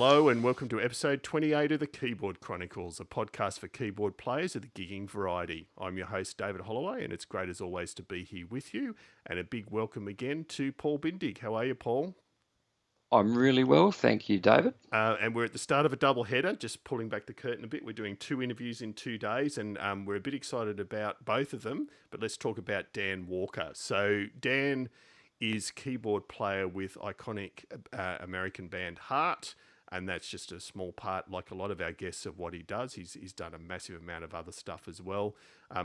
Hello and welcome to episode 28 of the Keyboard Chronicles, a podcast for keyboard players of the gigging variety. I'm your host, David Holloway, and it's great as always to be here with you. And a big welcome again to Paul Bindig. How are you, Paul? I'm really well, thank you, David. And we're at the start of a double header, just pulling back the curtain a bit. We're doing 2 interviews in 2 days, and we're a bit excited about both of them. But let's talk about Dan Walker. So Dan is keyboard player with iconic American band Heart. And that's just a small part, like a lot of our guests, of what he does. He's done a massive amount of other stuff as well.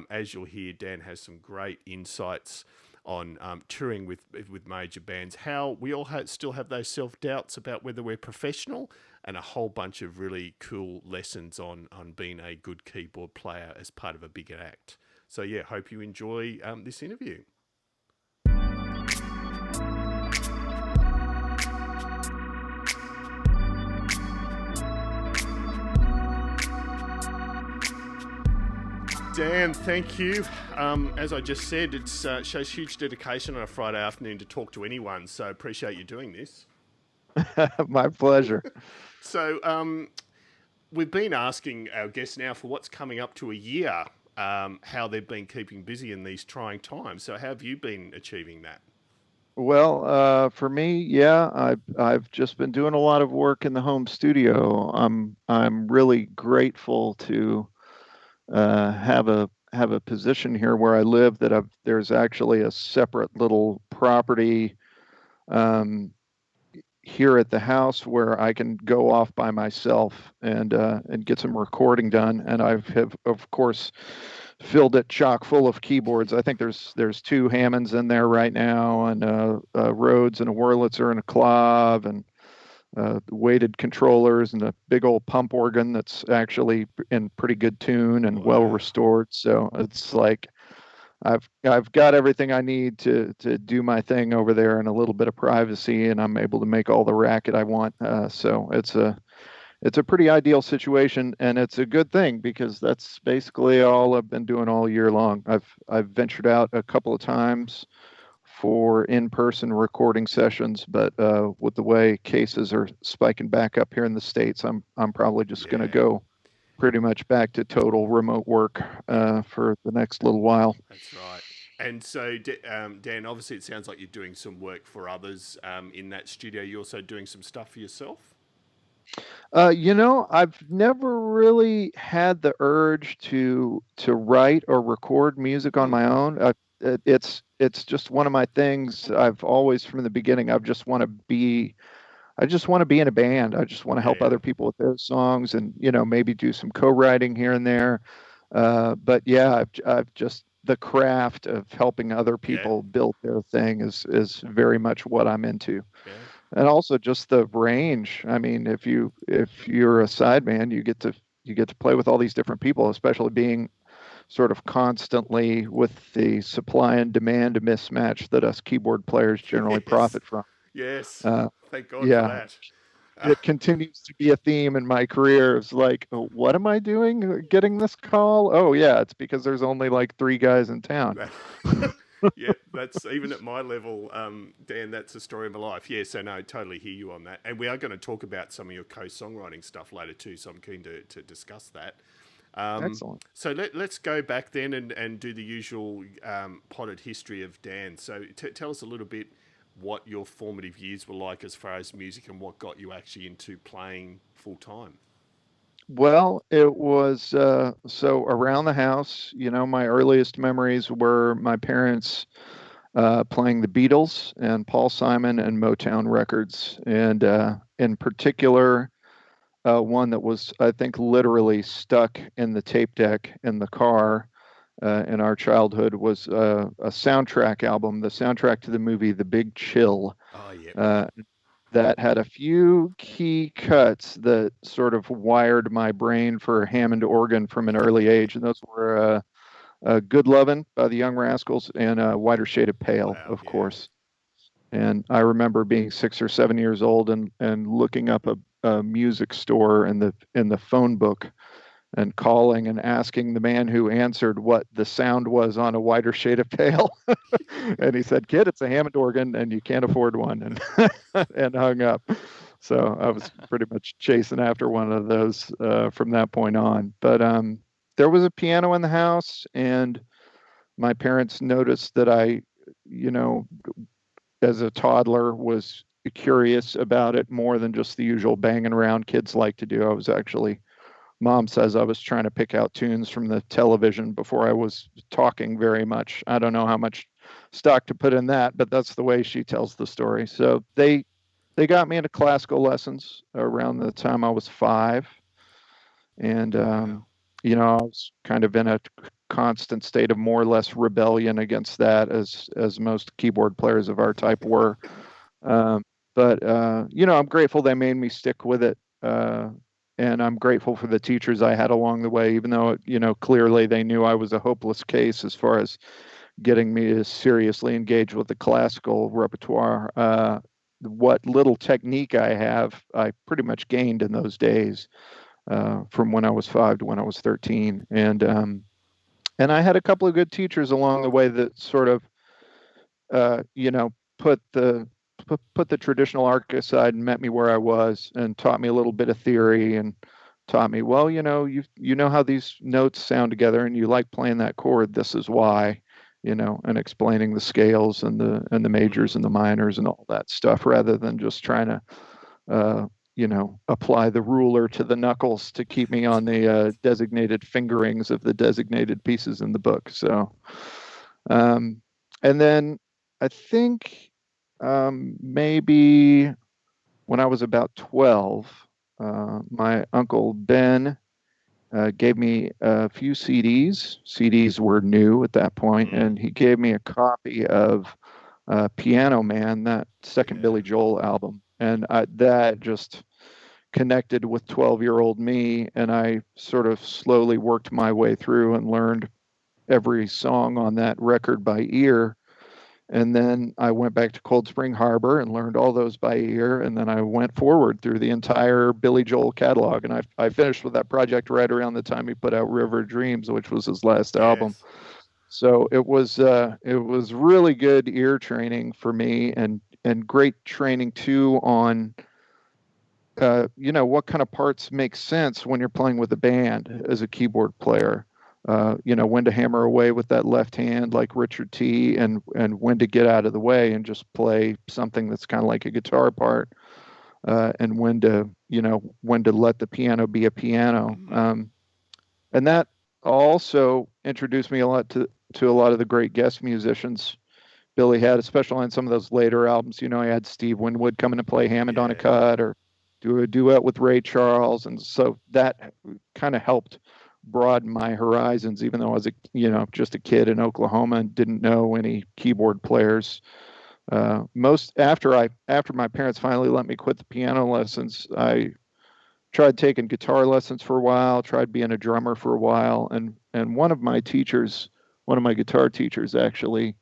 As you'll hear, Dan has some great insights on touring with major bands. How we all still have those self-doubts about whether we're professional, and a whole bunch of really cool lessons on being a good keyboard player as part of a bigger act. So yeah, hope you enjoy this interview. Dan, thank you. As I just said, it shows huge dedication on a Friday afternoon to talk to anyone, so appreciate you doing this. My pleasure. So we've been asking our guests now for what's coming up to a year, how they've been keeping busy in these trying times. So how have you been achieving that? Well, for me, yeah, I've just been doing a lot of work in the home studio. I'm really grateful to have a position here where I live that there's actually a separate little property here at the house where I can go off by myself and get some recording done. And I have, of course, filled it chock full of keyboards. I think there's 2 Hammonds in there right now, and a Rhodes and a Wurlitzer and a Clav, and weighted controllers, and a big old pump organ that's actually in pretty good tune and well restored. So it's like I've got everything I need to do my thing over there in a little bit of privacy, and I'm able to make all the racket I want. So it's a pretty ideal situation, and it's a good thing because that's basically all I've been doing all year long. I've ventured out a couple of times for in-person recording sessions, but with the way cases are spiking back up here in the States, I'm probably just going to go pretty much back to total remote work for the next little while. That's right. And so, Dan, obviously it sounds like you're doing some work for others in that studio. You're also doing some stuff for yourself? I've never really had the urge to write or record music on my own. It's just one of my things. I've always, from the beginning, I just want to be in a band. I just want to help other people with their songs, and maybe do some co-writing here and there. But yeah, I've just, the craft of helping other people build their thing is very much what I'm into. Yeah. And also just the range. I mean, if you're a sideman, you get to play with all these different people, especially being sort of constantly with the supply and demand mismatch that us keyboard players generally profit from. Yes. Thank God for that. It continues to be a theme in my career. It's like, what am I doing getting this call? Oh, yeah, it's because there's only like 3 guys in town. Yeah, that's even at my level, Dan, that's the story of my life. Yeah, so no, I totally hear you on that. And we are going to talk about some of your co-songwriting stuff later too, so I'm keen to discuss that. Excellent. So let's go back then and do the usual potted history of Dan. So tell us a little bit what your formative years were like as far as music, and what got you actually into playing full time. Well, it was so around the house. My earliest memories were my parents playing the Beatles and Paul Simon and Motown records, and in particular, one that was, I think, literally stuck in the tape deck in the car in our childhood was a soundtrack album, the soundtrack to the movie The Big Chill. Oh, yeah. That had a few key cuts that sort of wired my brain for Hammond organ from an early age, and those were Good Lovin' by the Young Rascals and Whiter Shade of Pale, of course. And I remember being 6 or 7 years old and looking up a music store in the phone book and calling and asking the man who answered what the sound was on a Whiter Shade of Pale. And he said, "Kid, it's a Hammond organ and you can't afford one," and and hung up. So I was pretty much chasing after one of those from that point on. But there was a piano in the house, and my parents noticed that I, you know, as a toddler was curious about it more than just the usual banging around kids like to do. I was actually, mom says I was trying to pick out tunes from the television before I was talking very much. I don't know how much stock to put in that, but that's the way she tells the story. So they got me into classical lessons around the time I was 5. And, Wow. you know, I was kind of in a constant state of more or less rebellion against that, as most keyboard players of our type were. Um, but you know, I'm grateful they made me stick with it, and I'm grateful for the teachers I had along the way. Even though, you know, clearly they knew I was a hopeless case as far as getting me to seriously engage with the classical repertoire. What little technique I have, I pretty much gained in those days, from when I was 5 to when I was 13, and I had a couple of good teachers along the way that sort of, you know, put the put the traditional arc aside and met me where I was and taught me a little bit of theory and taught me, well, you know, you know how these notes sound together and you like playing that chord. This is why, you know, and explaining the scales and the majors and the minors and all that stuff rather than just trying to, you know, apply the ruler to the knuckles to keep me on the designated fingerings of the designated pieces in the book. So, um, and then I think maybe when I was about 12, my uncle Ben gave me a few CDs. CDs were new at that point, and he gave me a copy of Piano Man, that second Billy Joel album. And that just connected with 12-year-old me, and I sort of slowly worked my way through and learned every song on that record by ear. And then I went back to Cold Spring Harbor and learned all those by ear. And then I went forward through the entire Billy Joel catalog. And I finished with that project right around the time he put out River Dreams, which was his last album. So it was really good ear training for me, and great training too on you know, what kind of parts make sense when you're playing with a band as a keyboard player. You know, when to hammer away with that left hand like Richard T, and when to get out of the way and just play something that's kind of like a guitar part, and when to, you know, when to let the piano be a piano. And that also introduced me a lot to a lot of the great guest musicians Billy had, especially on some of those later albums. You know, he had Steve Winwood coming to play Hammond on a cut, or do a duet with Ray Charles, and so that kind of helped broaden my horizons. Even though I was just a kid in Oklahoma and didn't know any keyboard players. Most after my parents finally let me quit the piano lessons, I tried taking guitar lessons for a while, tried being a drummer for a while, and one of my guitar teachers actually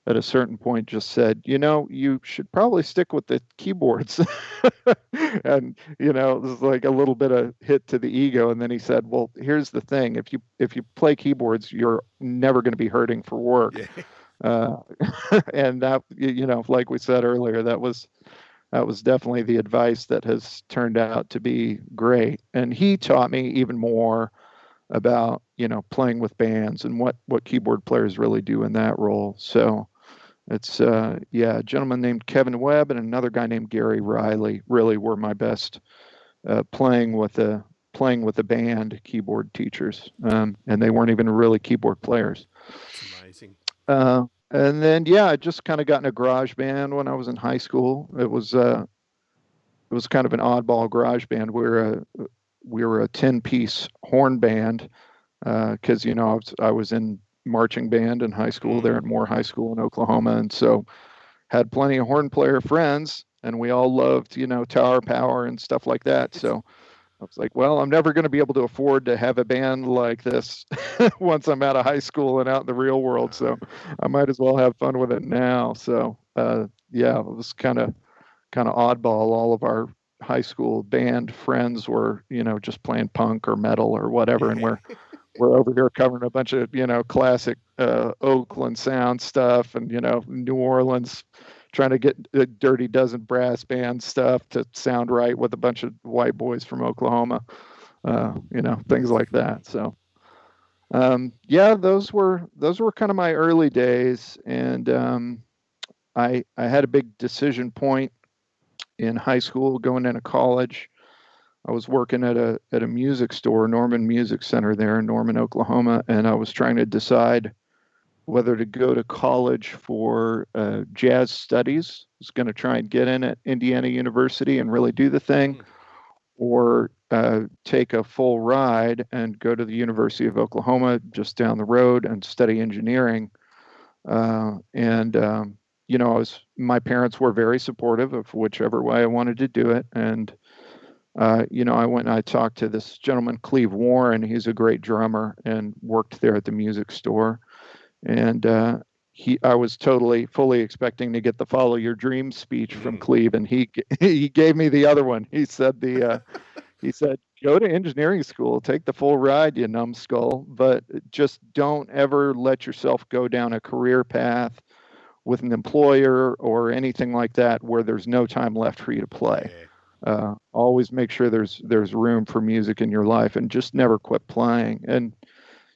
at a certain point just said, you know, you should probably stick with the keyboards. And, you know, it was like a little bit of hit to the ego. And then he said, well, here's the thing. If you play keyboards, you're never going to be hurting for work. And that, you know, like we said earlier, that was definitely the advice that has turned out to be great. And he taught me even more about, you know, playing with bands and what keyboard players really do in that role. So it's a gentleman named Kevin Webb and another guy named Gary Riley really were my best playing with a band keyboard teachers, and they weren't even really keyboard players. That's amazing. And then I just kind of got in a garage band when I was in high school. It was kind of an oddball garage band. We were a 10-piece horn band, because you know I was in marching band in high school there at Moore High School in Oklahoma, and so had plenty of horn player friends, and we all loved, you know, Tower Power and stuff like that. So I was like, well, I'm never going to be able to afford to have a band like this once I'm out of high school and out in the real world. So I might as well have fun with it now. So it was kind of oddball. All of our high school band friends were, you know, just playing punk or metal or whatever, and we're over here covering a bunch of, you know, classic Oakland sound stuff and, you know, New Orleans trying to get the Dirty Dozen brass band stuff to sound right with a bunch of white boys from Oklahoma, things like that. So, yeah, those were kind of my early days, and I had a big decision point in high school going into college. I was working at a music store, Norman Music Center there in Norman, Oklahoma, and I was trying to decide whether to go to college for jazz studies. I was going to try and get in at Indiana University and really do the thing, or take a full ride and go to the University of Oklahoma just down the road and study engineering. My parents were very supportive of whichever way I wanted to do it. And, I went and I talked to this gentleman, Cleve Warren. He's a great drummer and worked there at the music store. And I was fully expecting to get the "Follow Your Dreams" speech from Cleve, and he gave me the other one. He said go to engineering school, take the full ride, you numbskull, but just don't ever let yourself go down a career path with an employer or anything like that where there's no time left for you to play. Always make sure there's room for music in your life, and just never quit playing. And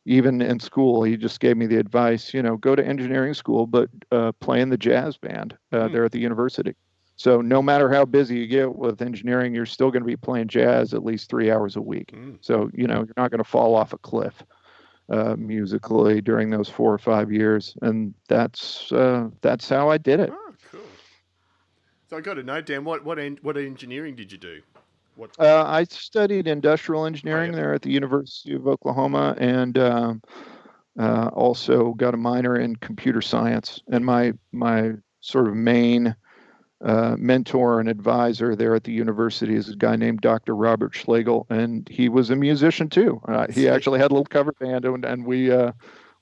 even in school, he just gave me the advice, go to engineering school, but play in the jazz band there at the university. So no matter how busy you get with engineering, you're still going to be playing jazz at least 3 hours a week. So, you're not going to fall off a cliff musically during those 4 or 5 years. And that's how I did it. Oh, cool. So I got to know, Dan, what engineering did you do? I studied industrial engineering there at the University of Oklahoma, and also got a minor in computer science. And my sort of main mentor and advisor there at the university is a guy named Dr. Robert Schlegel, and he was a musician too. He actually had a little cover band, and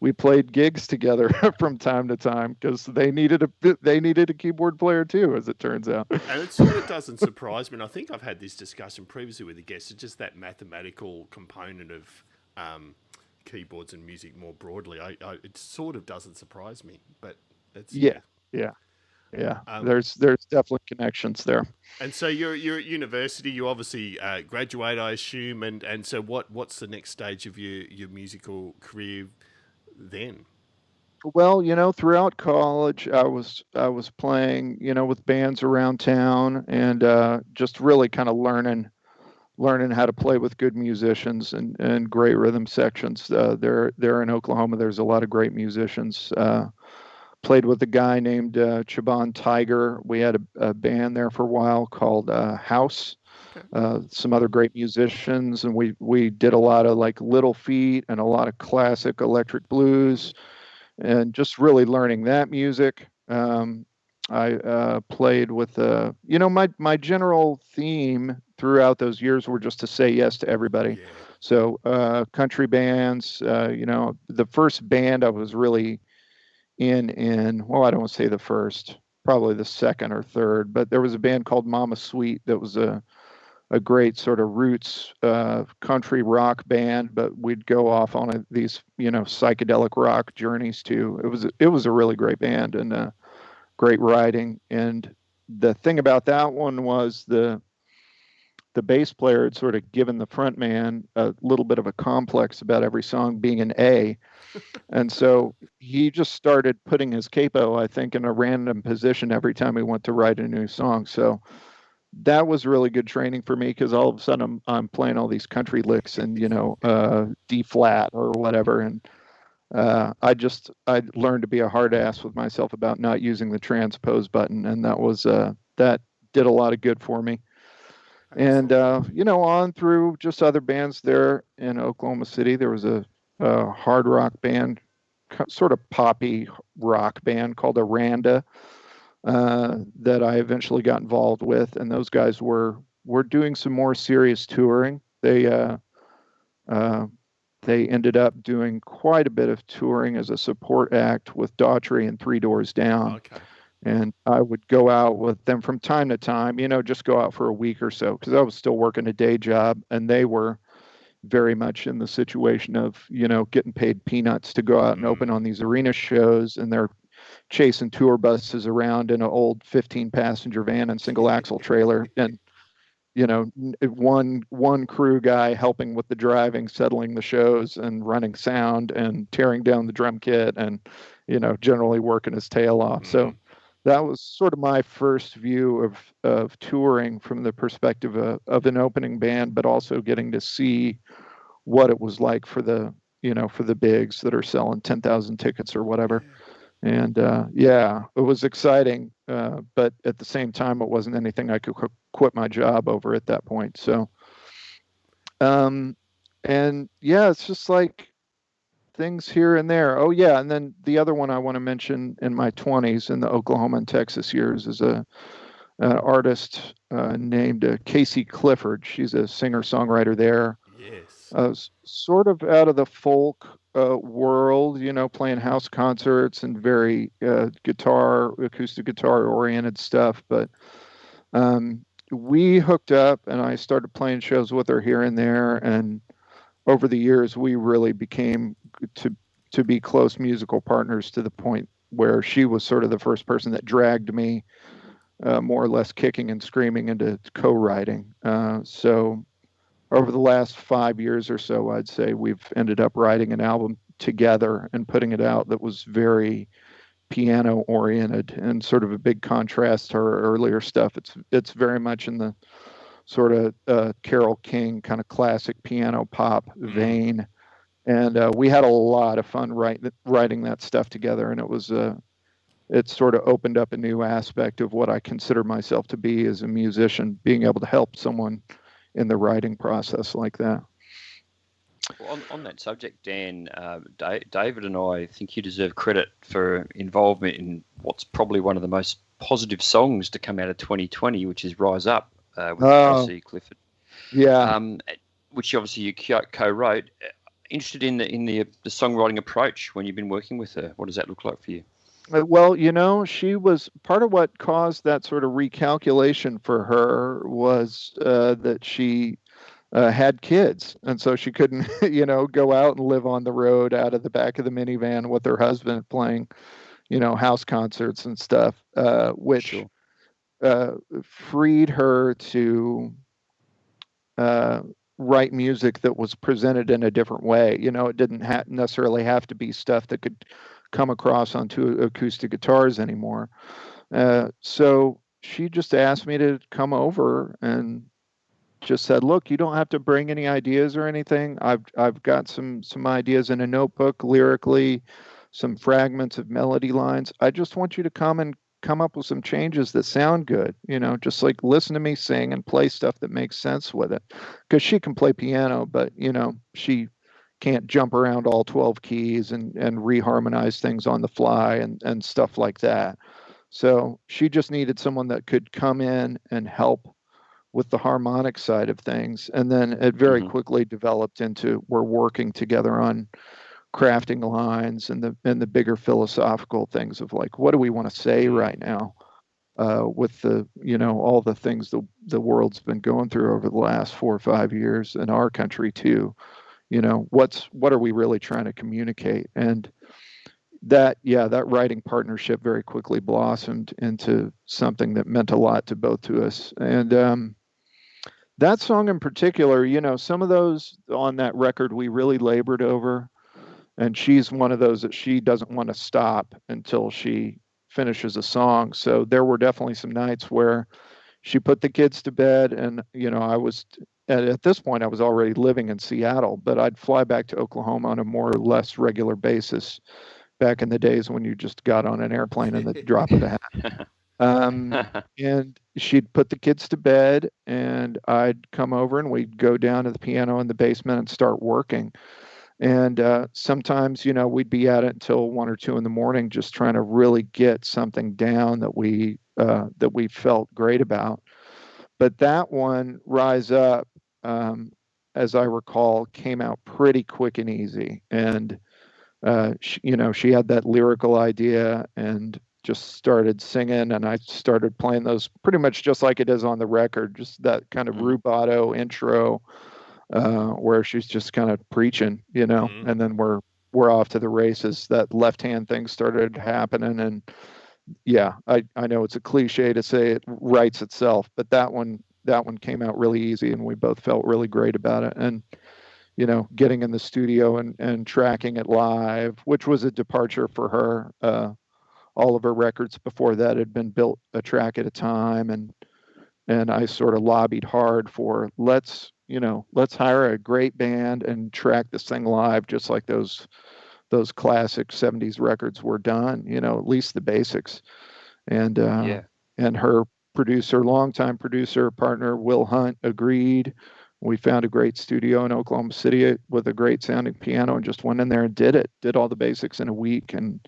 we played gigs together from time to time because they needed a keyboard player too, as it turns out. And it sort of doesn't surprise me. And I think I've had this discussion previously with the guests. It's just that mathematical component of keyboards and music more broadly. It sort of doesn't surprise me, but it's yeah. There's definitely connections there. And so you're at university. You obviously graduate, I assume. And so what's the next stage of your musical career then? Well, throughout college, I was playing, with bands around town, and just really kind of learning how to play with good musicians and great rhythm sections. There in Oklahoma, there's a lot of great musicians. Played with a guy named Chabon Tiger. We had a band there for a while called House. Some other great musicians, and we did a lot of like Little Feat and a lot of classic electric blues, and just really learning that music. I played with my general theme throughout those years were just to say yes to everybody. Yeah. So country bands, the first band I was really well, I don't want to say the first, probably the second or third, but there was a band called Mama Sweet that was a great sort of roots country rock band, but we'd go off on these psychedelic rock journeys too. It was a really great band and great writing. And the thing about that one was the bass player had sort of given the front man a little bit of a complex about every song being an A. And so he just started putting his capo, I think, in a random position every time he went to write a new song. So that was really good training for me, because all of a sudden I'm playing all these country licks and, D flat or whatever. And I learned to be a hard ass with myself about not using the transpose button. And that did a lot of good for me. And, on through just other bands there in Oklahoma City. There was a hard rock band, sort of poppy rock band called Aranda, that I eventually got involved with. And those guys were doing some more serious touring. They ended up doing quite a bit of touring as a support act with Daughtry and Three Doors Down. Okay. And I would go out with them from time to time, just go out for a week or so, because I was still working a day job, and they were very much in the situation of, getting paid peanuts to go out and open on these arena shows. And chasing tour buses around in an old 15-passenger van and single axle trailer, and one crew guy helping with the driving, settling the shows and running sound and tearing down the drum kit, and generally working his tail off. So that was sort of my first view of touring from the perspective of an opening band, but also getting to see what it was like for the bigs that are selling 10,000 tickets or whatever. And it was exciting, but at the same time, it wasn't anything I could quit my job over at that point. So, it's just like things here and there. Oh yeah, and then the other one I want to mention in my 20s, in the Oklahoma and Texas years, is an artist named Casey Clifford. She's a singer-songwriter there. Yes. Sort of out of the folk world, playing house concerts and very acoustic guitar oriented stuff. But we hooked up, and I started playing shows with her here and there. And over the years, we really became to be close musical partners, to the point where she was sort of the first person that dragged me more or less kicking and screaming into co-writing. So over the last 5 years or so, I'd say we've ended up writing an album together and putting it out that was very piano oriented, and sort of a big contrast to her earlier stuff. It's very much in the sort of Carole King kind of classic piano pop vein. And we had a lot of fun writing that stuff together, and it sort of opened up a new aspect of what I consider myself to be as a musician, being able to help someone in the writing process like that. Well, on that subject, Dan, David and I think you deserve credit for involvement in what's probably one of the most positive songs to come out of 2020, which is Rise Up with Tracy Clifford. Yeah. Which obviously you co-wrote. Interested in the songwriting approach when you've been working with her. What does that look like for you? Well, she was part of what caused that sort of recalculation for her was that she had kids. And so she couldn't, go out and live on the road out of the back of the minivan with her husband playing, house concerts and stuff, which freed her to write music that was presented in a different way. It didn't necessarily have to be stuff that could come across onto acoustic guitars anymore. So she just asked me to come over and just said, look, you don't have to bring any ideas or anything. I've got some ideas in a notebook lyrically, some fragments of melody lines. I just want you to come up with some changes that sound good, just like listen to me sing and play stuff that makes sense with it. Because she can play piano, but she can't jump around all 12 keys and reharmonize things on the fly and stuff like that. So she just needed someone that could come in and help with the harmonic side of things. And then it very quickly developed into we're working together on crafting lines and the bigger philosophical things of like, what do we want to say right now with the, all the things the world's been going through over the last 4 or 5 years in our country too. What are we really trying to communicate? And that writing partnership very quickly blossomed into something that meant a lot to both of us. And that song in particular, some of those on that record we really labored over, and she's one of those that she doesn't want to stop until she finishes a song. So there were definitely some nights where she put the kids to bed, and I was at this point I was already living in Seattle, but I'd fly back to Oklahoma on a more or less regular basis back in the days when you just got on an airplane in the drop of a hat. And she'd put the kids to bed, and I'd come over and we'd go down to the piano in the basement and start working. And sometimes, we'd be at it until 1 or 2 in the morning, just trying to really get something down that we felt great about. But that one, Rise Up, as I recall, came out pretty quick and easy. And she had that lyrical idea and just started singing, and I started playing those pretty much just like it is on the record, just that kind of rubato intro where she's just kind of preaching, and then we're we're off to the races. That left hand thing started happening, and yeah, I know it's a cliche to say it writes itself, but that one came out really easy, and we both felt really great about it. And getting in the studio and tracking it live, which was a departure for her. All of her records before that had been built a track at a time, and I sort of lobbied hard for let's hire a great band and track this thing live, just like those classic 70s records were done, at least the basics. And and her longtime producer partner Will Hunt agreed. We found a great studio in Oklahoma City with a great sounding piano and just went in there and did all the basics in a week, and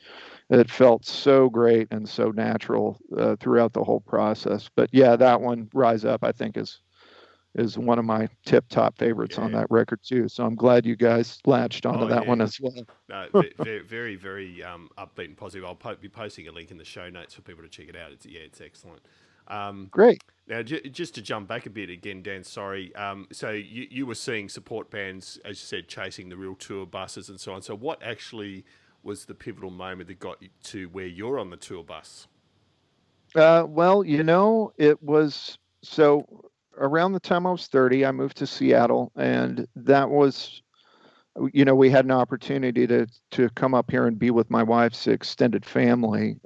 it felt so great and so natural throughout the whole process. But yeah, that one, Rise Up, I think is one of my top favorites on that record too. So I'm glad you guys latched onto that one as well. No, very, very upbeat and positive. I'll be posting a link in the show notes for people to check it out. It's excellent. Great. Now, just to jump back a bit again, Dan, sorry. So you were seeing support bands, as you said, chasing the real tour buses and so on. So what actually was the pivotal moment that got you to where you're on the tour bus? Well, it was so around the time I was 30, I moved to Seattle, and that was, we had an opportunity to come up here and be with my wife's extended family.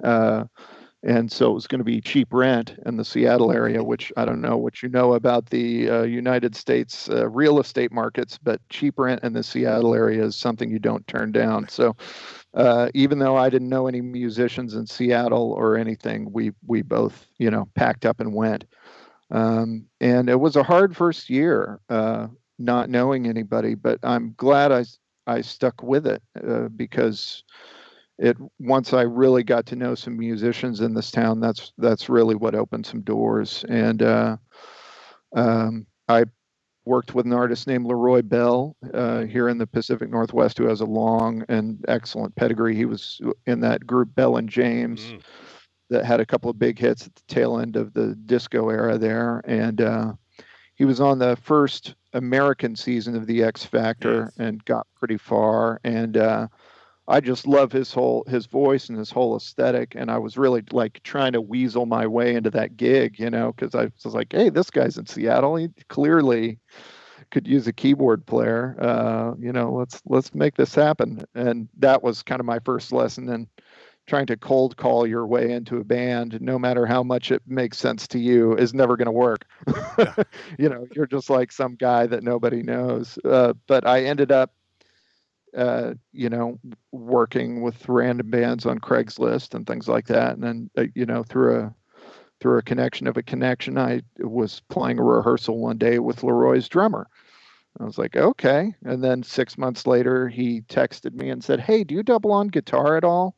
And so it was going to be cheap rent in the Seattle area, which I don't know what you know about the United States real estate markets, but cheap rent in the Seattle area is something you don't turn down. So even though I didn't know any musicians in Seattle or anything, we both, packed up and went. And it was a hard first year, not knowing anybody, but I'm glad I stuck with it because once I really got to know some musicians in this town, that's really what opened some doors. And I worked with an artist named LeRoy Bell here in the Pacific Northwest, who has a long and excellent pedigree. He was in that group Bell and James that had a couple of big hits at the tail end of the disco era there. And he was on the first American season of the X Factor and got pretty far. And I just love his voice and his whole aesthetic. And I was really like trying to weasel my way into that gig, because I was like, hey, this guy's in Seattle. He clearly could use a keyboard player. Let's make this happen. And that was kind of my first lesson in trying to cold call your way into a band, no matter how much it makes sense to you, is never going to work. You're just like some guy that nobody knows. But I ended up working with random bands on Craigslist and things like that. And then, through a connection of a connection, I was playing a rehearsal one day with LeRoy's drummer. I was like, okay. And then 6 months later, he texted me and said, hey, do you double on guitar at all?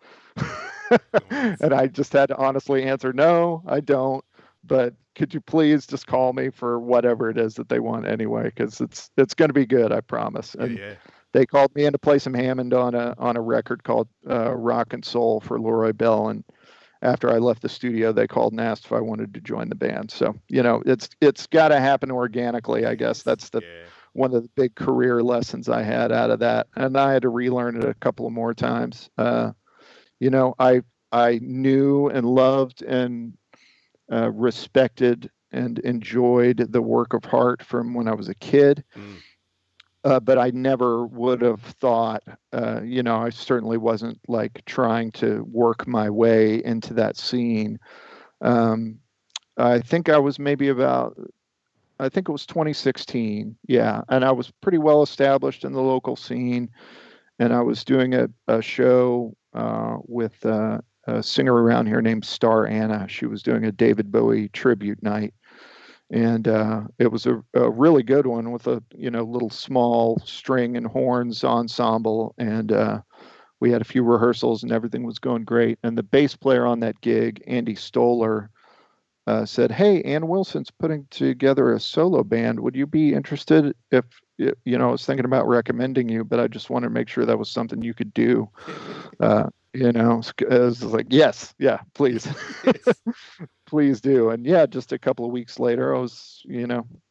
And I just had to honestly answer, no, I don't. But could you please just call me for whatever it is that they want anyway? Because it's going to be good, I promise. And they called me in to play some Hammond on a record called Rock and Soul for LeRoy Bell. And after I left the studio, they called and asked if I wanted to join the band. So, it's got to happen organically, I guess. That's one of the big career lessons I had out of that. And I had to relearn it a couple of more times. I knew and loved and respected and enjoyed the work of Hart from when I was a kid. But I never would have thought, I certainly wasn't like trying to work my way into that scene. I think I was I think it was 2016. Yeah. And I was pretty well established in the local scene. And I was doing a show with a singer around here named Star Anna. She was doing a David Bowie tribute night. And it was a really good one with a little small string and horns ensemble. And we had a few rehearsals and everything was going great. And the bass player on that gig, Andy Stoller, said, hey, Ann Wilson's putting together a solo band. Would you be interested if, I was thinking about recommending you, but I just wanted to make sure that was something you could do. I was like, yes, yeah, please. Please do. And yeah, just a couple of weeks later, I was,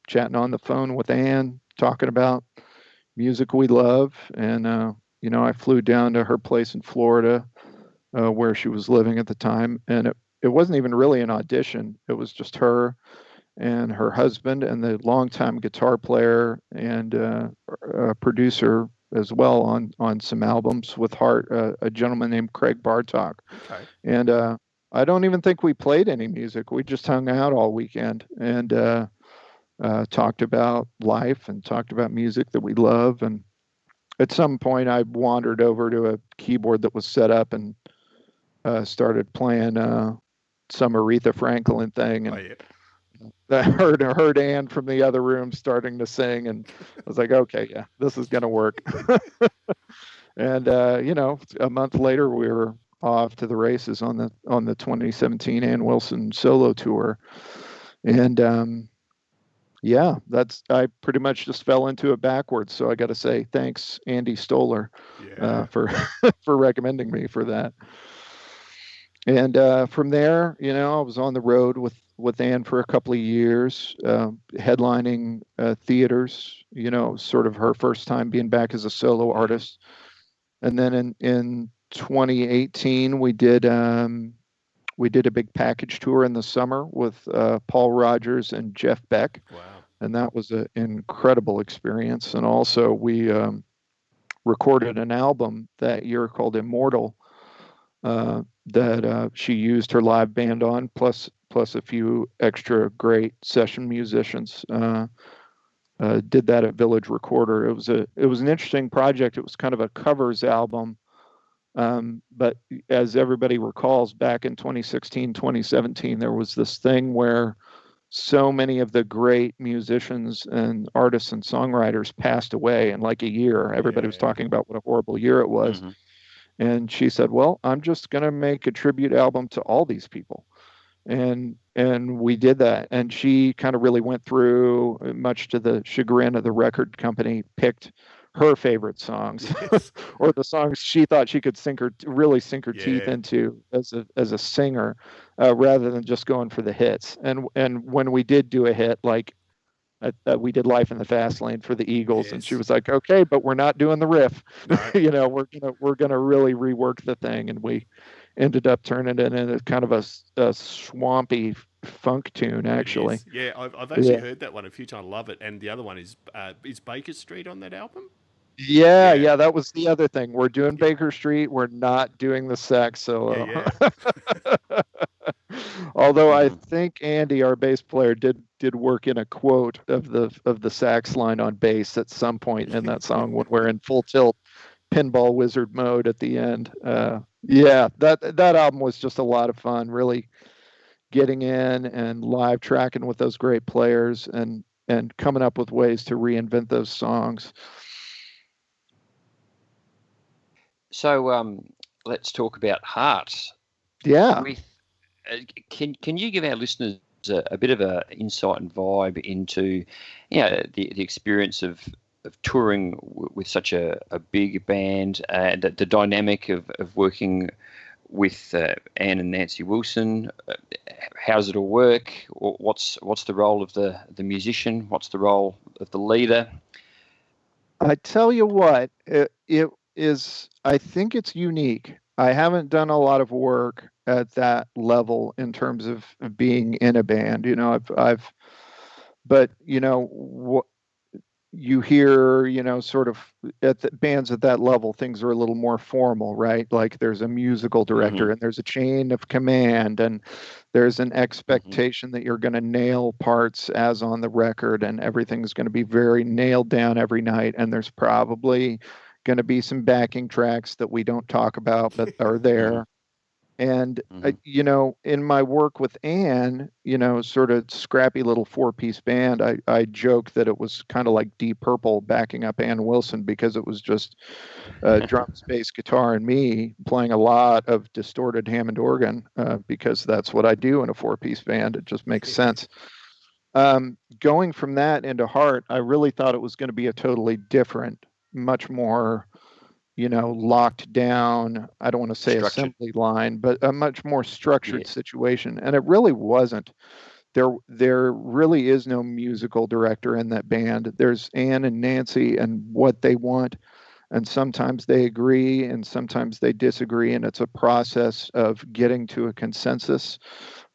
chatting on the phone with Ann, talking about music we love. And I flew down to her place in Florida, where she was living at the time, and it wasn't even really an audition. It was just her and her husband and the longtime guitar player and producer as well on some albums with Hart, a gentleman named Craig Bartok. Okay. And I don't even think we played any music. We just hung out all weekend and talked about life and talked about music that we love. And at some point, I wandered over to a keyboard that was set up and started playing some Aretha Franklin thing. And I heard Ann from the other room starting to sing, and I was like, okay, yeah, this is going to work. And a month later, we were off to the races on the 2017 Ann Wilson solo tour, and I pretty much just fell into it backwards. So I got to say thanks, Andy Stoller, for for recommending me for that. And from there, I was on the road with Ann for a couple of years, headlining theaters, sort of her first time being back as a solo artist. And then in 2018, we did a big package tour in the summer with Paul Rogers and Jeff Beck. Wow. And that was an incredible experience. And also we recorded an album that year called Immortal, that she used her live band on, plus a few extra great session musicians. Did that at Village Recorder. It was an interesting project. It was kind of a covers album, but as everybody recalls, back in 2016, 2017, there was this thing where so many of the great musicians and artists and songwriters passed away in like a year. Everybody was talking about what a horrible year it was. Mm-hmm. And she said, well, I'm just going to make a tribute album to all these people. And we did that. And she kind of really went through, much to the chagrin of the record company, picked her favorite songs, yes. or the songs she thought she could sink her teeth into as a singer, rather than just going for the hits. And when we did do a hit, like we did Life in the Fast Lane for the Eagles, yes. And she was like, okay, but we're not doing the riff. No. we're gonna really rework the thing. And we ended up turning it into kind of a swampy funk tune, actually. Yeah, I've actually heard that one a few times. I love it. And the other one is Baker Street on that album? Yeah, that was the other thing. We're doing Baker Street. We're not doing the sax solo. Although I think Andy, our bass player, did work in a quote of the sax line on bass at some point in that song when we're in full tilt pinball wizard mode at the end. That album was just a lot of fun, really getting in and live tracking with those great players and coming up with ways to reinvent those songs. So let's talk about Heart. Yeah. Can you give our listeners a bit of an insight and vibe into the experience of touring with such a big band, and the dynamic of working with Ann and Nancy Wilson? How does it all work? What's the role of the musician? What's the role of the leader? I tell you what, it is. I think it's unique. I haven't done a lot of work at that level in terms of being in a band. But what you hear, sort of at the bands at that level, things are a little more formal, right? Like there's a musical director, and there's a chain of command, and there's an expectation that you're going to nail parts as on the record, and everything's going to be very nailed down every night. And there's probably going to be some backing tracks that we don't talk about but are there. And in my work with Ann, sort of scrappy little 4-piece band, I joke that it was kind of like Deep Purple backing up Ann Wilson, because it was just drums, bass, guitar, and me playing a lot of distorted Hammond organ, because that's what I do in a 4-piece band. It just makes sense. Going from that into Heart, I really thought it was going to be a totally different, much more locked down, I don't want to say structured assembly line, but a much more structured situation. And it really wasn't. There really is no musical director in that band. There's Ann and Nancy and what they want. and sometimes they agree and sometimes they disagree, and it's a process of getting to a consensus.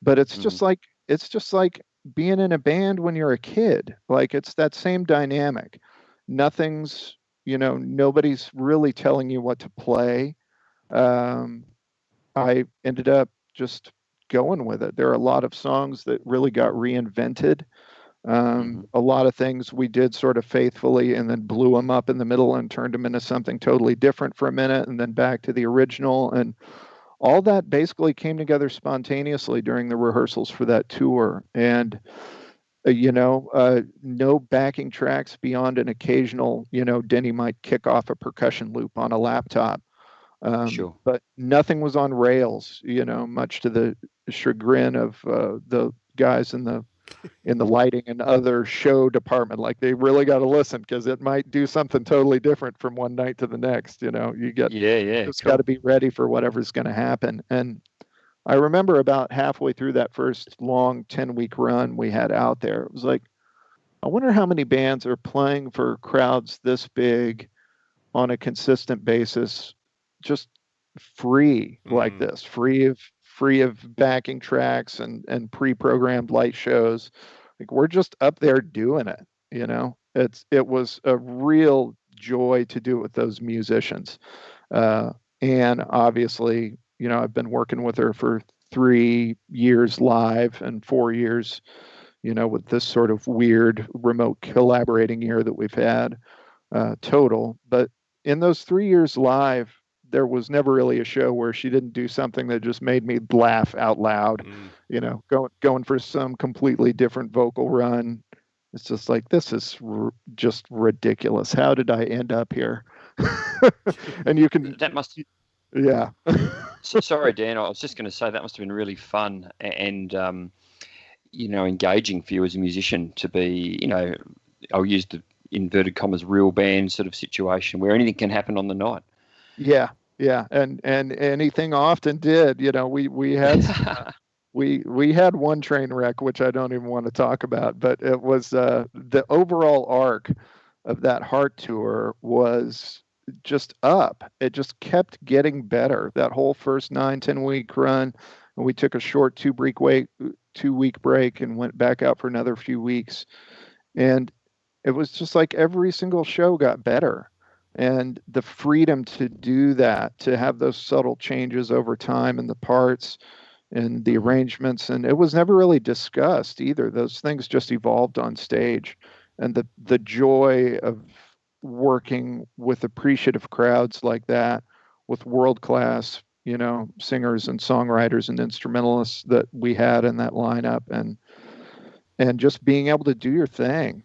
But it's just like being in a band when you're a kid. Like, it's that same dynamic. Nothing's, nobody's really telling you what to play. um, I ended up just going with it. There are a lot of songs that really got reinvented. A lot of things we did sort of faithfully and then blew them up in the middle and turned them into something totally different for a minute and then back to the original. And all that basically came together spontaneously during the rehearsals for that tour. And, no backing tracks beyond an occasional, Denny might kick off a percussion loop on a laptop. Sure. But nothing was on rails, much to the chagrin of the guys in the lighting and other show department. Like, they really got to listen because it might do something totally different from one night to the next. You just got to be ready for whatever's going to happen. And I remember about halfway through that first long 10-week run we had out there, it was like, I wonder how many bands are playing for crowds this big on a consistent basis, just free like this, free of backing tracks and pre-programmed light shows. Like, we're just up there doing it. It was a real joy to do it with those musicians. And obviously, I've been working with her for 3 years live and 4 years, with this sort of weird remote collaborating year that we've had total. But in those 3 years live, there was never really a show where she didn't do something that just made me laugh out loud. Going for some completely different vocal run. It's just like, this is just ridiculous. How did I end up here? And that must. Yeah. Sorry, Dan. I was just going to say that must have been really fun and engaging for you as a musician to be. I'll use the inverted commas real band sort of situation where anything can happen on the night. Yeah, and anything often did. We had we had one train wreck, which I don't even want to talk about, but it was the overall arc of that Heart tour was just up. It just kept getting better. That whole first 9-10 week run, and we took a short 2-week break and went back out for another few weeks, and it was just like every single show got better. And the freedom to do that, to have those subtle changes over time in the parts and the arrangements, and it was never really discussed either. Those things just evolved on stage, and the joy of working with appreciative crowds like that, with world-class, singers and songwriters and instrumentalists that we had in that lineup, and just being able to do your thing,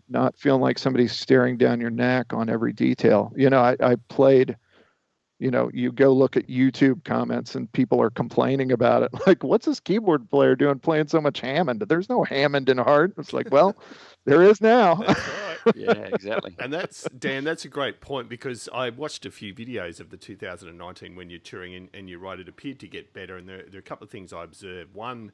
not feeling like somebody's staring down your neck on every detail. I played, you go look at YouTube comments and people are complaining about it. Like, what's this keyboard player doing playing so much Hammond? There's no Hammond in Heart. It's like, well, there is now. That's right. Yeah, exactly. And that's a great point, because I watched a few videos of the 2019 when you're touring, and you're right, it appeared to get better. And there are a couple of things I observed. One,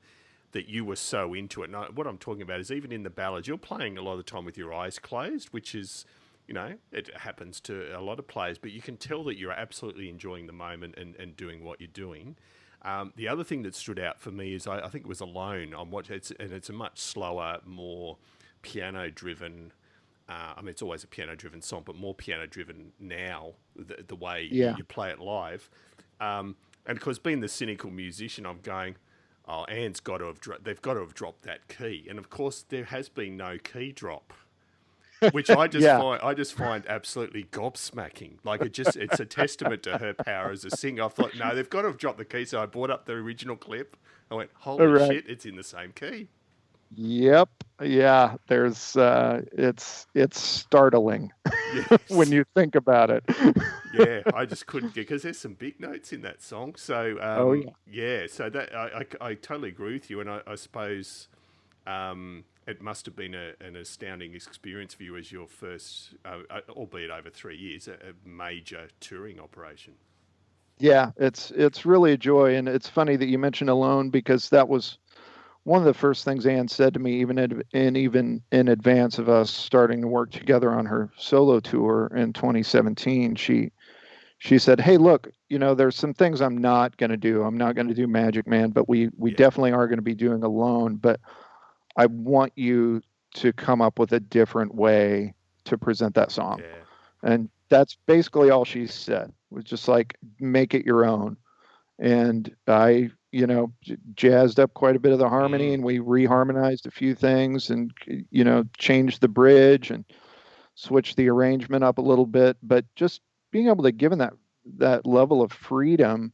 that you were so into it. And what I'm talking about is, even in the ballads, you're playing a lot of the time with your eyes closed, which is, it happens to a lot of players, but you can tell that you're absolutely enjoying the moment and doing what you're doing. The other thing that stood out for me is I think it was Alone. It's a much slower, more piano-driven. It's always a piano-driven song, but more piano-driven now, the way you play it live. And of course, being the cynical musician, I'm going, oh, Anne's got to have they've got to have dropped that key, and of course there has been no key drop, which I just find absolutely gobsmacking. Like, it's a testament to her power as a singer. I thought, no, they've got to have dropped the key. So I brought up the original clip. I went, holy shit, it's in the same key. Yep. Yeah. There's it's startling when you think about it. Yeah, I just couldn't get, because there's some big notes in that song. So so that I totally agree with you, and I suppose it must have been an astounding experience for you as your first, albeit over 3 years, a major touring operation. Yeah, it's really a joy, and it's funny that you mentioned Alone, because that was one of the first things Ann said to me, even in advance of us starting to work together on her solo tour in 2017, she said, "Hey, look, there's some things I'm not going to do. I'm not going to do Magic Man, but we definitely are going to be doing Alone. But I want you to come up with a different way to present that song." Yeah. And that's basically all she said, was just like, make it your own. And I, jazzed up quite a bit of the harmony, and we reharmonized a few things, and, changed the bridge and switched the arrangement up a little bit. But just being able to give that level of freedom,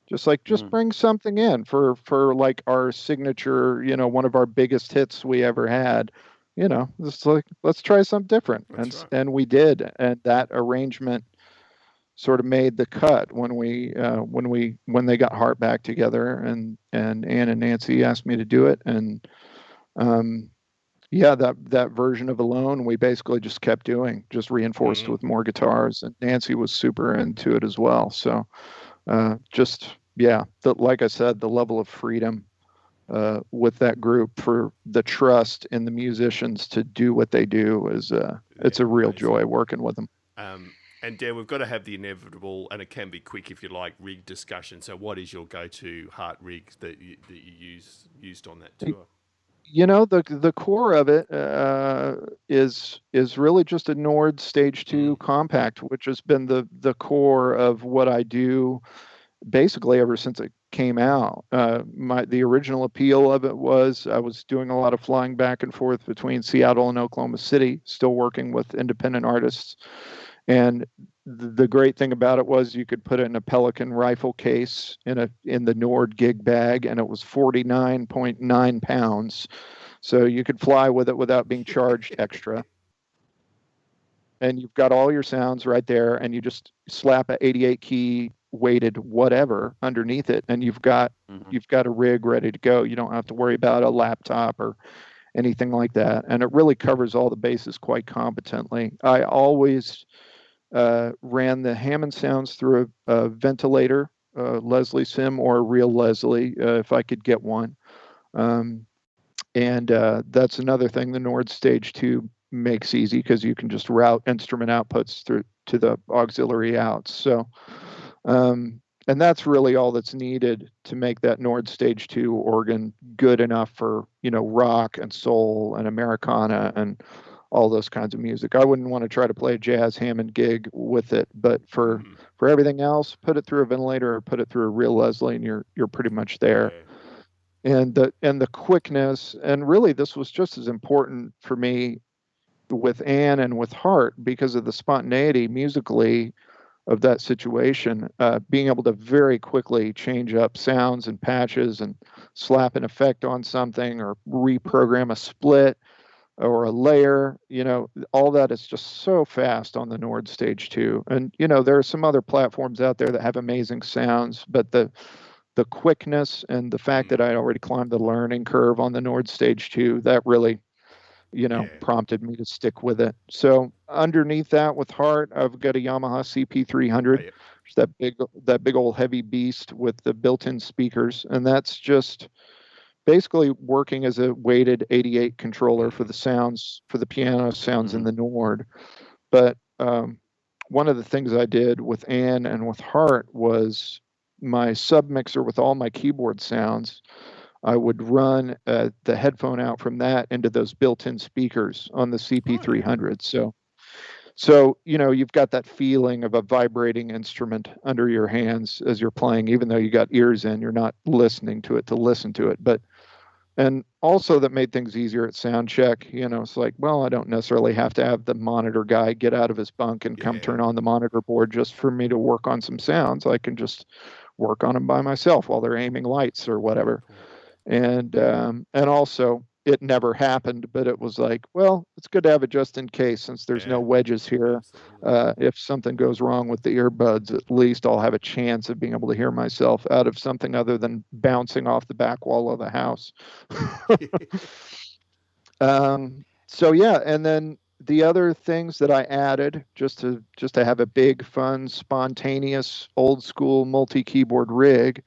just bring something in for like our signature, one of our biggest hits we ever had. Just like, let's try something different. That's right. And we did. And that arrangement sort of made the cut when they got Heart back together, and Ann and Nancy asked me to do it. And that version of Alone we basically just kept doing, just reinforced with more guitars, and Nancy was super into it as well. So like I said, the level of freedom with that group, for the trust in the musicians to do what they do, is it's a real joy working with them. And Dan, we've got to have the inevitable, and it can be quick if you like, rig discussion. So what is your go-to Heart rig that you used on that tour? The core of it is really just a Nord Stage 2 compact, which has been the core of what I do basically ever since it came out. The original appeal of it was I was doing a lot of flying back and forth between Seattle and Oklahoma City, still working with independent artists. And the great thing about it was you could put it in a Pelican rifle case in the Nord gig bag, and it was 49.9 pounds. So you could fly with it without being charged extra. And you've got all your sounds right there, and you just slap a 88 key weighted whatever underneath it, and you've got a rig ready to go. You don't have to worry about a laptop or anything like that. And it really covers all the bases quite competently. I always ran the Hammond sounds through a ventilator, Leslie Sim or a real Leslie, if I could get one. And that's another thing the Nord Stage 2 makes easy, because you can just route instrument outputs through to the auxiliary outs. So, and that's really all that's needed to make that Nord Stage 2 organ good enough for, rock and soul and Americana and all those kinds of music. I wouldn't want to try to play a jazz Hammond gig with it, but for everything else, put it through a ventilator or put it through a real Leslie, and you're pretty much there. And the quickness, and really this was just as important for me with Ann and with Heart, because of the spontaneity musically of that situation, being able to very quickly change up sounds and patches and slap an effect on something or reprogram a split or a layer, all that is just so fast on the Nord Stage 2. And, there are some other platforms out there that have amazing sounds, but the quickness and the fact that I'd already climbed the learning curve on the Nord Stage 2, that really, prompted me to stick with it. So underneath that with Heart, I've got a Yamaha CP300, that big old heavy beast with the built-in speakers. And that's just basically working as a weighted 88 controller for the sounds, for the piano sounds in the Nord. But one of the things I did with Ann and with Heart was my submixer with all my keyboard sounds. I would run the headphone out from that into those built-in speakers on the CP300. So, you've got that feeling of a vibrating instrument under your hands as you're playing, even though you got ears in, you're not listening to it to listen to it. And also that made things easier at sound check. It's like, well, I don't necessarily have to have the monitor guy get out of his bunk and come turn on the monitor board just for me to work on some sounds. I can just work on them by myself while they're aiming lights or whatever. And also it never happened, but it was like, well, it's good to have it just in case, since there's no wedges here. If something goes wrong with the earbuds, at least I'll have a chance of being able to hear myself out of something other than bouncing off the back wall of the house. And then the other things that I added just to have a big, fun, spontaneous, old school multi-keyboard rig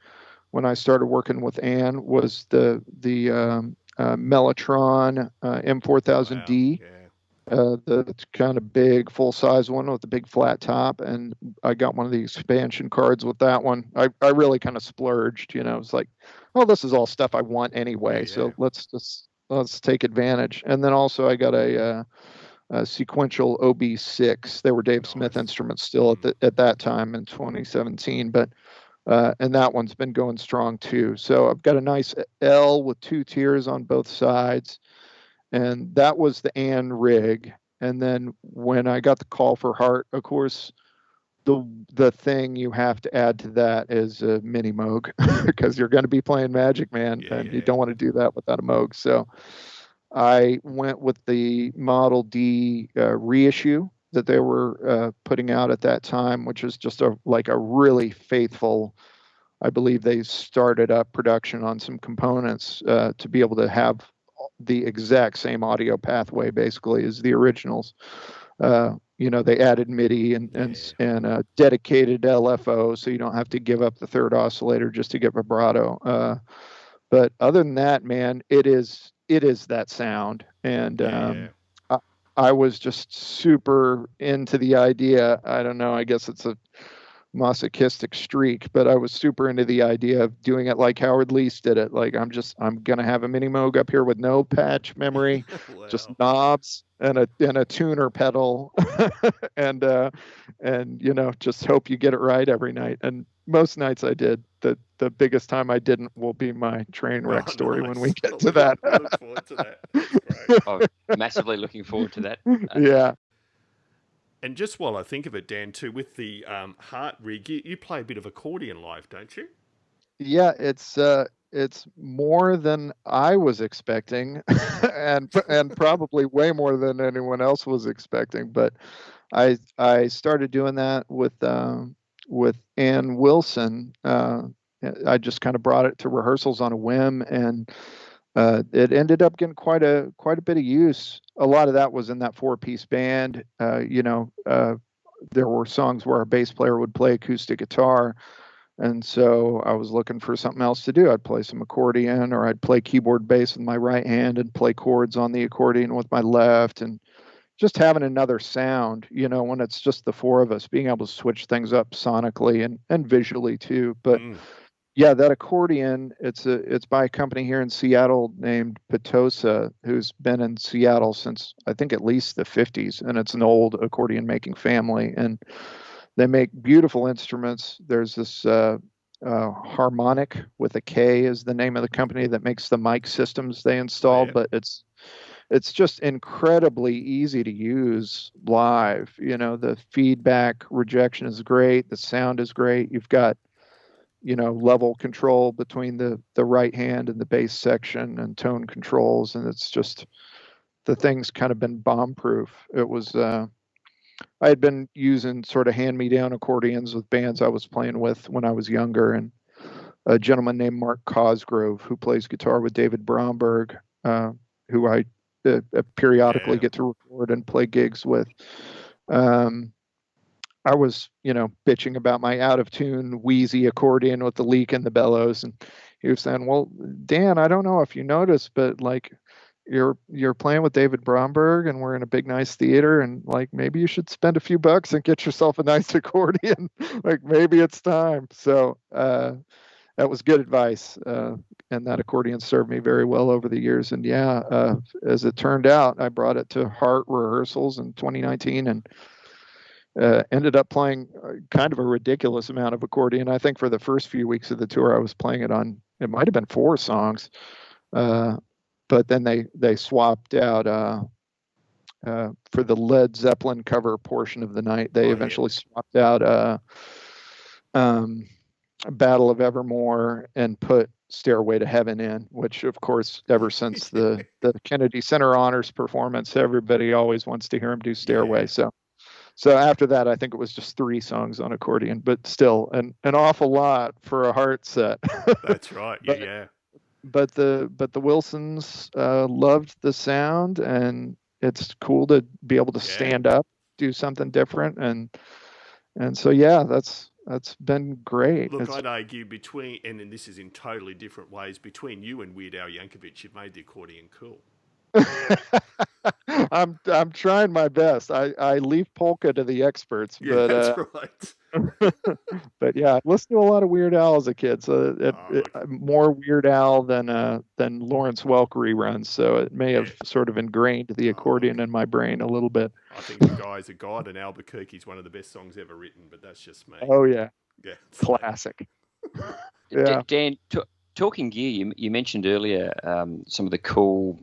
when I started working with Ann was the Mellotron M4000D. Wow. Yeah. The kind of big full-size one with the big flat top, and I got one of the expansion cards with that one. I really kind of splurged, It's like, oh, this is all stuff I want anyway, so let's take advantage. And then also I got a sequential OB6. They were Dave Smith instruments still at that time in 2017, but and that one's been going strong too. So I've got a nice L with 2 tiers on both sides. And that was the Ann rig. And then when I got the call for Heart, of course, the thing you have to add to that is a mini Moog, because you're going to be playing Magic Man, and you don't want to do that without a Moog. So I went with the Model D reissue that they were putting out at that time, which is just a really faithful. I believe they started up production on some components to be able to have the exact same audio pathway basically as the originals. They added MIDI and dedicated LFO, so you don't have to give up the third oscillator just to get vibrato. But other than that, man, it is that sound. And I was just super into the idea. I don't know, I guess it's a masochistic streak, but I was super into the idea of doing it like Howard Leese did it. Like, I'm gonna have a mini Moog up here with no patch memory, wow. Just knobs and a tuner pedal, and just hope you get it right every night. And most nights I did. The biggest time I didn't will be my train wreck story when we get to that. Look forward to that. That's great. Massively looking forward to that. Yeah. And just while I think of it, Dan, too, with the Heart rig, you play a bit of accordion live, don't you? Yeah, it's more than I was expecting, and probably way more than anyone else was expecting. But I started doing that with Ann Wilson. I just kind of brought it to rehearsals on a whim, and it ended up getting quite a bit of use. A lot of that was in that 4-piece band. There were songs where our bass player would play acoustic guitar, and so I was looking for something else to do. I'd play some accordion, or I'd play keyboard bass with my right hand and play chords on the accordion with my left, and just having another sound, when it's just the 4 of us, being able to switch things up sonically and visually too. But yeah, that accordion, it's by a company here in Seattle named Petosa, who's been in Seattle since I think at least the 50s, and it's an old accordion making family, and they make beautiful instruments. There's this Harmonic with a K is the name of the company that makes the mic systems they install, but it's just incredibly easy to use live. The feedback rejection is great, the sound is great. You've got level control between the right hand and the bass section, and tone controls, and it's just, the thing's kind of been bomb proof. It was I had been using sort of hand-me-down accordions with bands I was playing with when I was younger, and a gentleman named Mark Cosgrove, who plays guitar with David Bromberg, who I periodically get to record and play gigs with. I was, bitching about my out of tune, wheezy accordion with the leak in the bellows. And he was saying, well, Dan, I don't know if you noticed, but like, you're playing with David Bromberg, and we're in a big, nice theater, and like, maybe you should spend a few bucks and get yourself a nice accordion. Like, maybe it's time. So, that was good advice. And that accordion served me very well over the years. And as it turned out, I brought it to Heart rehearsals in 2019, and ended up playing kind of a ridiculous amount of accordion. I think for the first few weeks of the tour, I was playing it on, it might have been 4 songs. But then they swapped out for the Led Zeppelin cover portion of the night. They eventually swapped out Battle of Evermore and put Stairway to Heaven in, which of course, ever since the Kennedy Center Honors performance, everybody always wants to hear him do Stairway. So after that, I think it was just 3 songs on accordion, but still an awful lot for a Heart set. That's right. Yeah. But the Wilsons loved the sound, and it's cool to be able to stand up, do something different, and so that's That's been great. Look, I'd argue between, and this is in totally different ways, between you and Weird Al Yankovic, you've made the accordion cool. I'm trying my best. I leave polka to the experts, Yeah, but that's right. but yeah, I listened to a lot of Weird Al as a kid, so more Weird Al than Lawrence Welk reruns. So it may have sort of ingrained the accordion in my brain a little bit. I think The Guy's a God and Albuquerque's one of the best songs ever written, but that's just me. Oh yeah, yeah, classic. Yeah. Dan, talking gear, you mentioned earlier some of the cool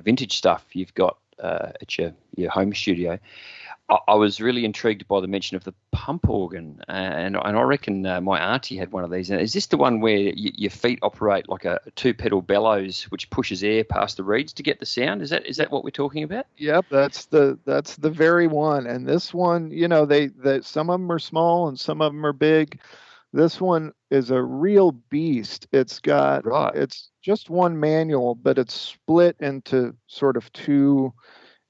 vintage stuff you've got at your home studio. I was really intrigued by the mention of the pump organ, and I reckon my auntie had one of these. Is this the one where your feet operate like a two-pedal bellows, which pushes air past the reeds to get the sound? Is that what we're talking about? Yep, that's the very one. And this one, they some of them are small and some of them are big. This one is a real beast. It's just one manual, but it's split into sort of two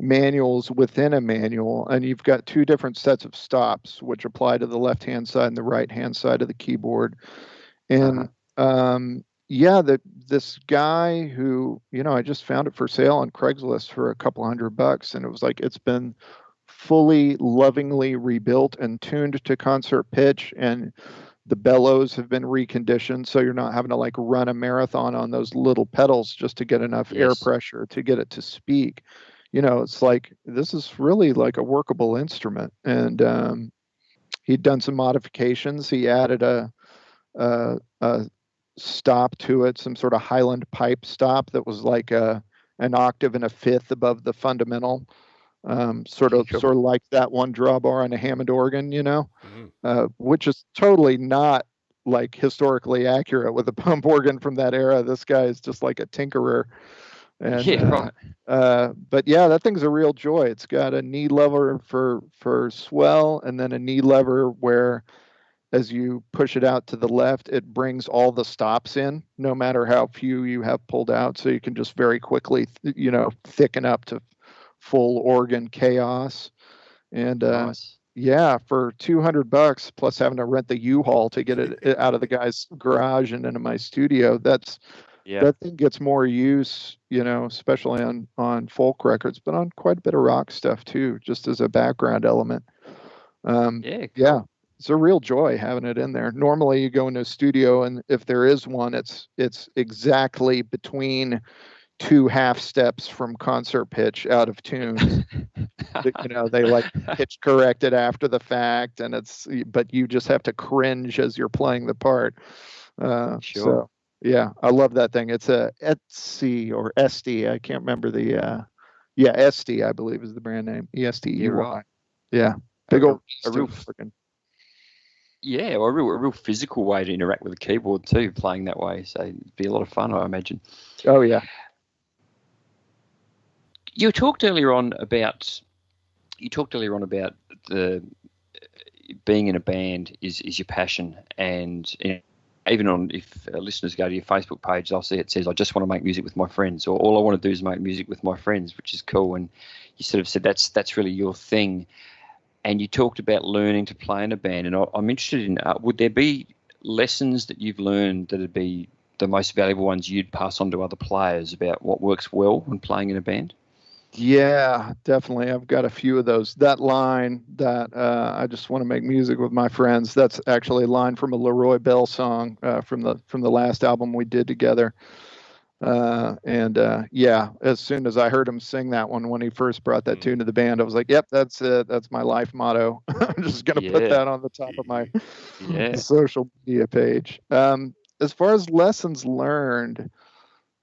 manuals within a manual, and you've got two different sets of stops which apply to the left hand side and the right hand side of the keyboard. And this guy who, I just found it for sale on Craigslist for a couple $100, and it was like, it's been fully lovingly rebuilt and tuned to concert pitch, and the bellows have been reconditioned, so you're not having to like run a marathon on those little pedals just to get enough air pressure to get it to speak. It's like, this is really like a workable instrument. And he'd done some modifications. He added a stop to it, some sort of Highland pipe stop that was like an octave and a fifth above the fundamental, sort of like that one drawbar on a Hammond organ, which is totally not like historically accurate with a pump organ from that era. This guy is just like a tinkerer. And, but yeah, that thing's a real joy. It's got a knee lever for swell, and then a knee lever where, as you push it out to the left, it brings all the stops in, no matter how few you have pulled out. So you can just very quickly, thicken up to full organ chaos. And yeah, for $200 plus having to rent the U-Haul to get it out of the guy's garage and into my studio, that thing gets more use, especially on folk records, but on quite a bit of rock stuff too, just as a background element. Yeah, it's a real joy having it in there. Normally you go into a studio, and if there is one, it's exactly between two half steps from concert pitch out of tune. They like pitch correct it after the fact, but you just have to cringe as you're playing the part. So yeah, I love that thing. It's a Etsy or Esty. I can't remember the Esty, I believe, is the brand name. ESTEY. You're right. Yeah. Big old a real real physical way to interact with the keyboard too, playing that way. So it'd be a lot of fun, I imagine. Oh yeah. You talked earlier on about the being in a band is your passion, and even if listeners go to your Facebook page, they'll see it says, "I just want to make music with my friends," or "All I want to do is make music with my friends," which is cool. And you sort of said that's really your thing. And you talked about learning to play in a band, and I'm interested in would there be lessons that you've learned that would be the most valuable ones you'd pass on to other players about what works well when playing in a band? Yeah, definitely. I've got a few of those. That line that I just want to make music with my friends, that's actually a line from a LeRoy Bell song from the last album we did together. Yeah, as soon as I heard him sing that one when he first brought that tune to the band, I was like, yep, that's it. That's my life motto. I'm just going to put that on the top of my social media page. As far as lessons learned,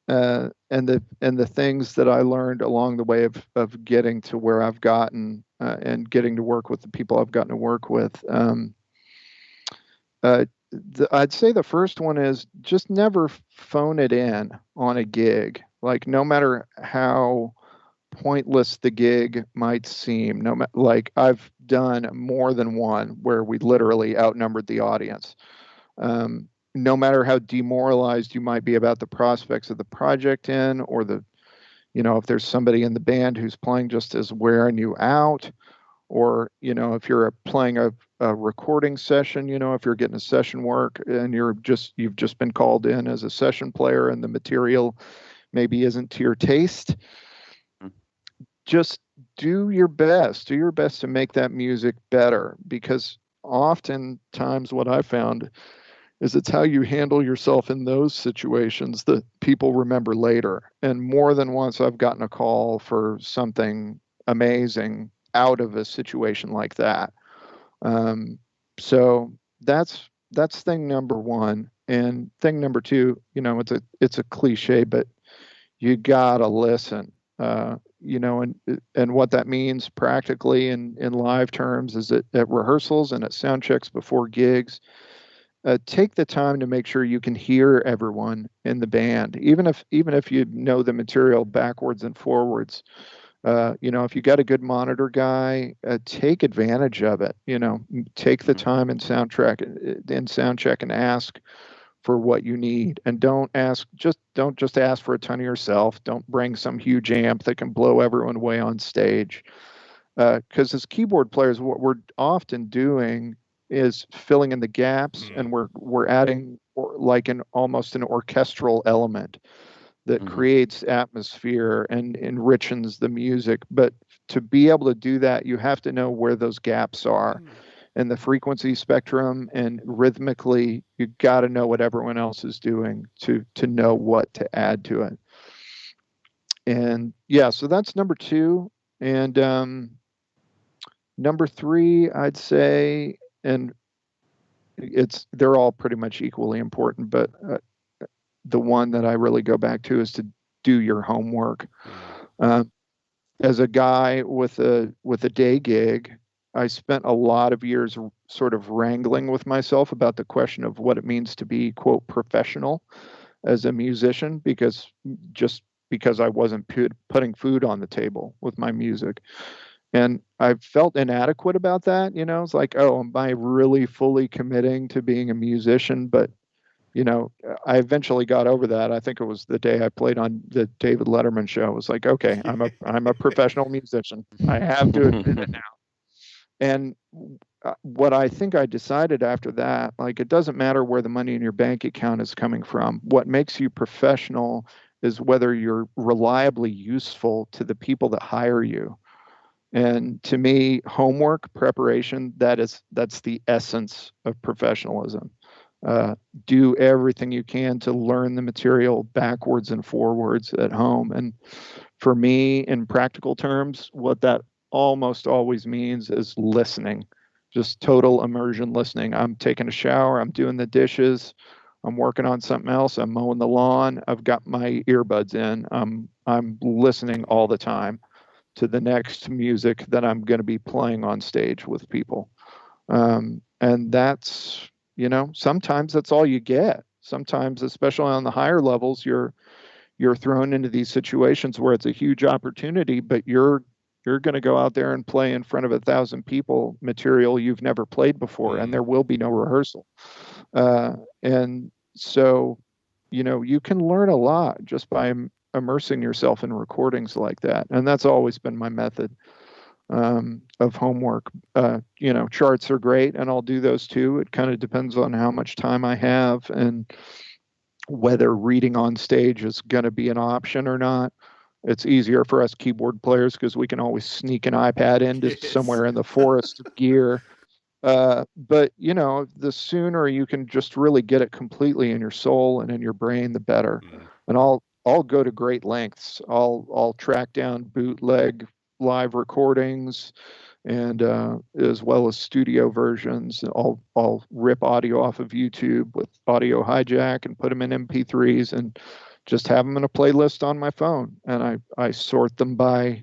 and the things that I learned along the way of getting to where I've gotten, and getting to work with the people I've gotten to work with, I'd say the first one is just never phone it in on a gig. Like, no matter how pointless the gig might seem, like I've done more than one where we literally outnumbered the audience. No matter how demoralized you might be about the prospects of the project or if there's somebody in the band who's playing just as wearing you out, or, if you're playing a recording session, if you're getting a session work and you've just been called in as a session player and the material maybe isn't to your taste, just do your best. Do your best to make that music better, because oftentimes what I found is it's how you handle yourself in those situations that people remember later. And more than once, I've gotten a call for something amazing out of a situation like that. So that's thing number one. And thing number two, it's a cliche, but you gotta listen. And what that means practically in live terms is that at rehearsals and at sound checks before gigs, take the time to make sure you can hear everyone in the band, even if you know the material backwards and forwards. If you got a good monitor guy, take advantage of it. Take the time in sound check and ask for what you need, and don't just ask for a ton of yourself. Don't bring some huge amp that can blow everyone away on stage. Because as keyboard players, what we're often doing is filling in the gaps, and we're adding like almost an orchestral element that creates atmosphere and enriches the music. But to be able to do that, you have to know where those gaps are in the frequency spectrum, and rhythmically, you got to know what everyone else is doing to know what to add to it. And yeah, so that's number two. And number three, I'd say, and they're all pretty much equally important, but the one that I really go back to is to do your homework. As a guy with a day gig, I spent a lot of years sort of wrangling with myself about the question of what it means to be, quote, professional as a musician, because I wasn't putting food on the table with my music. And I felt inadequate about that. It's like, oh, am I really fully committing to being a musician? But I eventually got over that. I think it was the day I played on the David Letterman show. It was like, okay, I'm a professional musician. I have to admit it now. And what I think I decided after that, like, it doesn't matter where the money in your bank account is coming from. What makes you professional is whether you're reliably useful to the people that hire you. And to me, homework preparation, that's the essence of professionalism. Do everything you can to learn the material backwards and forwards at home. And for me, in practical terms, what that almost always means is listening, just total immersion listening. I'm taking a shower, I'm doing the dishes, I'm working on something else, I'm mowing the lawn, I've got my earbuds in, I'm listening all the time to the next music that I'm going to be playing on stage with people. And that's, sometimes that's all you get. Sometimes, especially on the higher levels, you're thrown into these situations where it's a huge opportunity, but you're going to go out there and play in front of 1,000 people material you've never played before, and there will be no rehearsal. And so, you can learn a lot just by immersing yourself in recordings like that. And that's always been my method of homework. Charts are great, and I'll do those too. It kind of depends on how much time I have and whether reading on stage is going to be an option or not. It's easier for us keyboard players because we can always sneak an iPad into somewhere in the forest of gear. But the sooner you can just really get it completely in your soul and in your brain, the better. And I'll go to great lengths. I'll track down bootleg live recordings, and as well as studio versions. I'll rip audio off of YouTube with Audio Hijack and put them in MP3s and just have them in a playlist on my phone. And I sort them by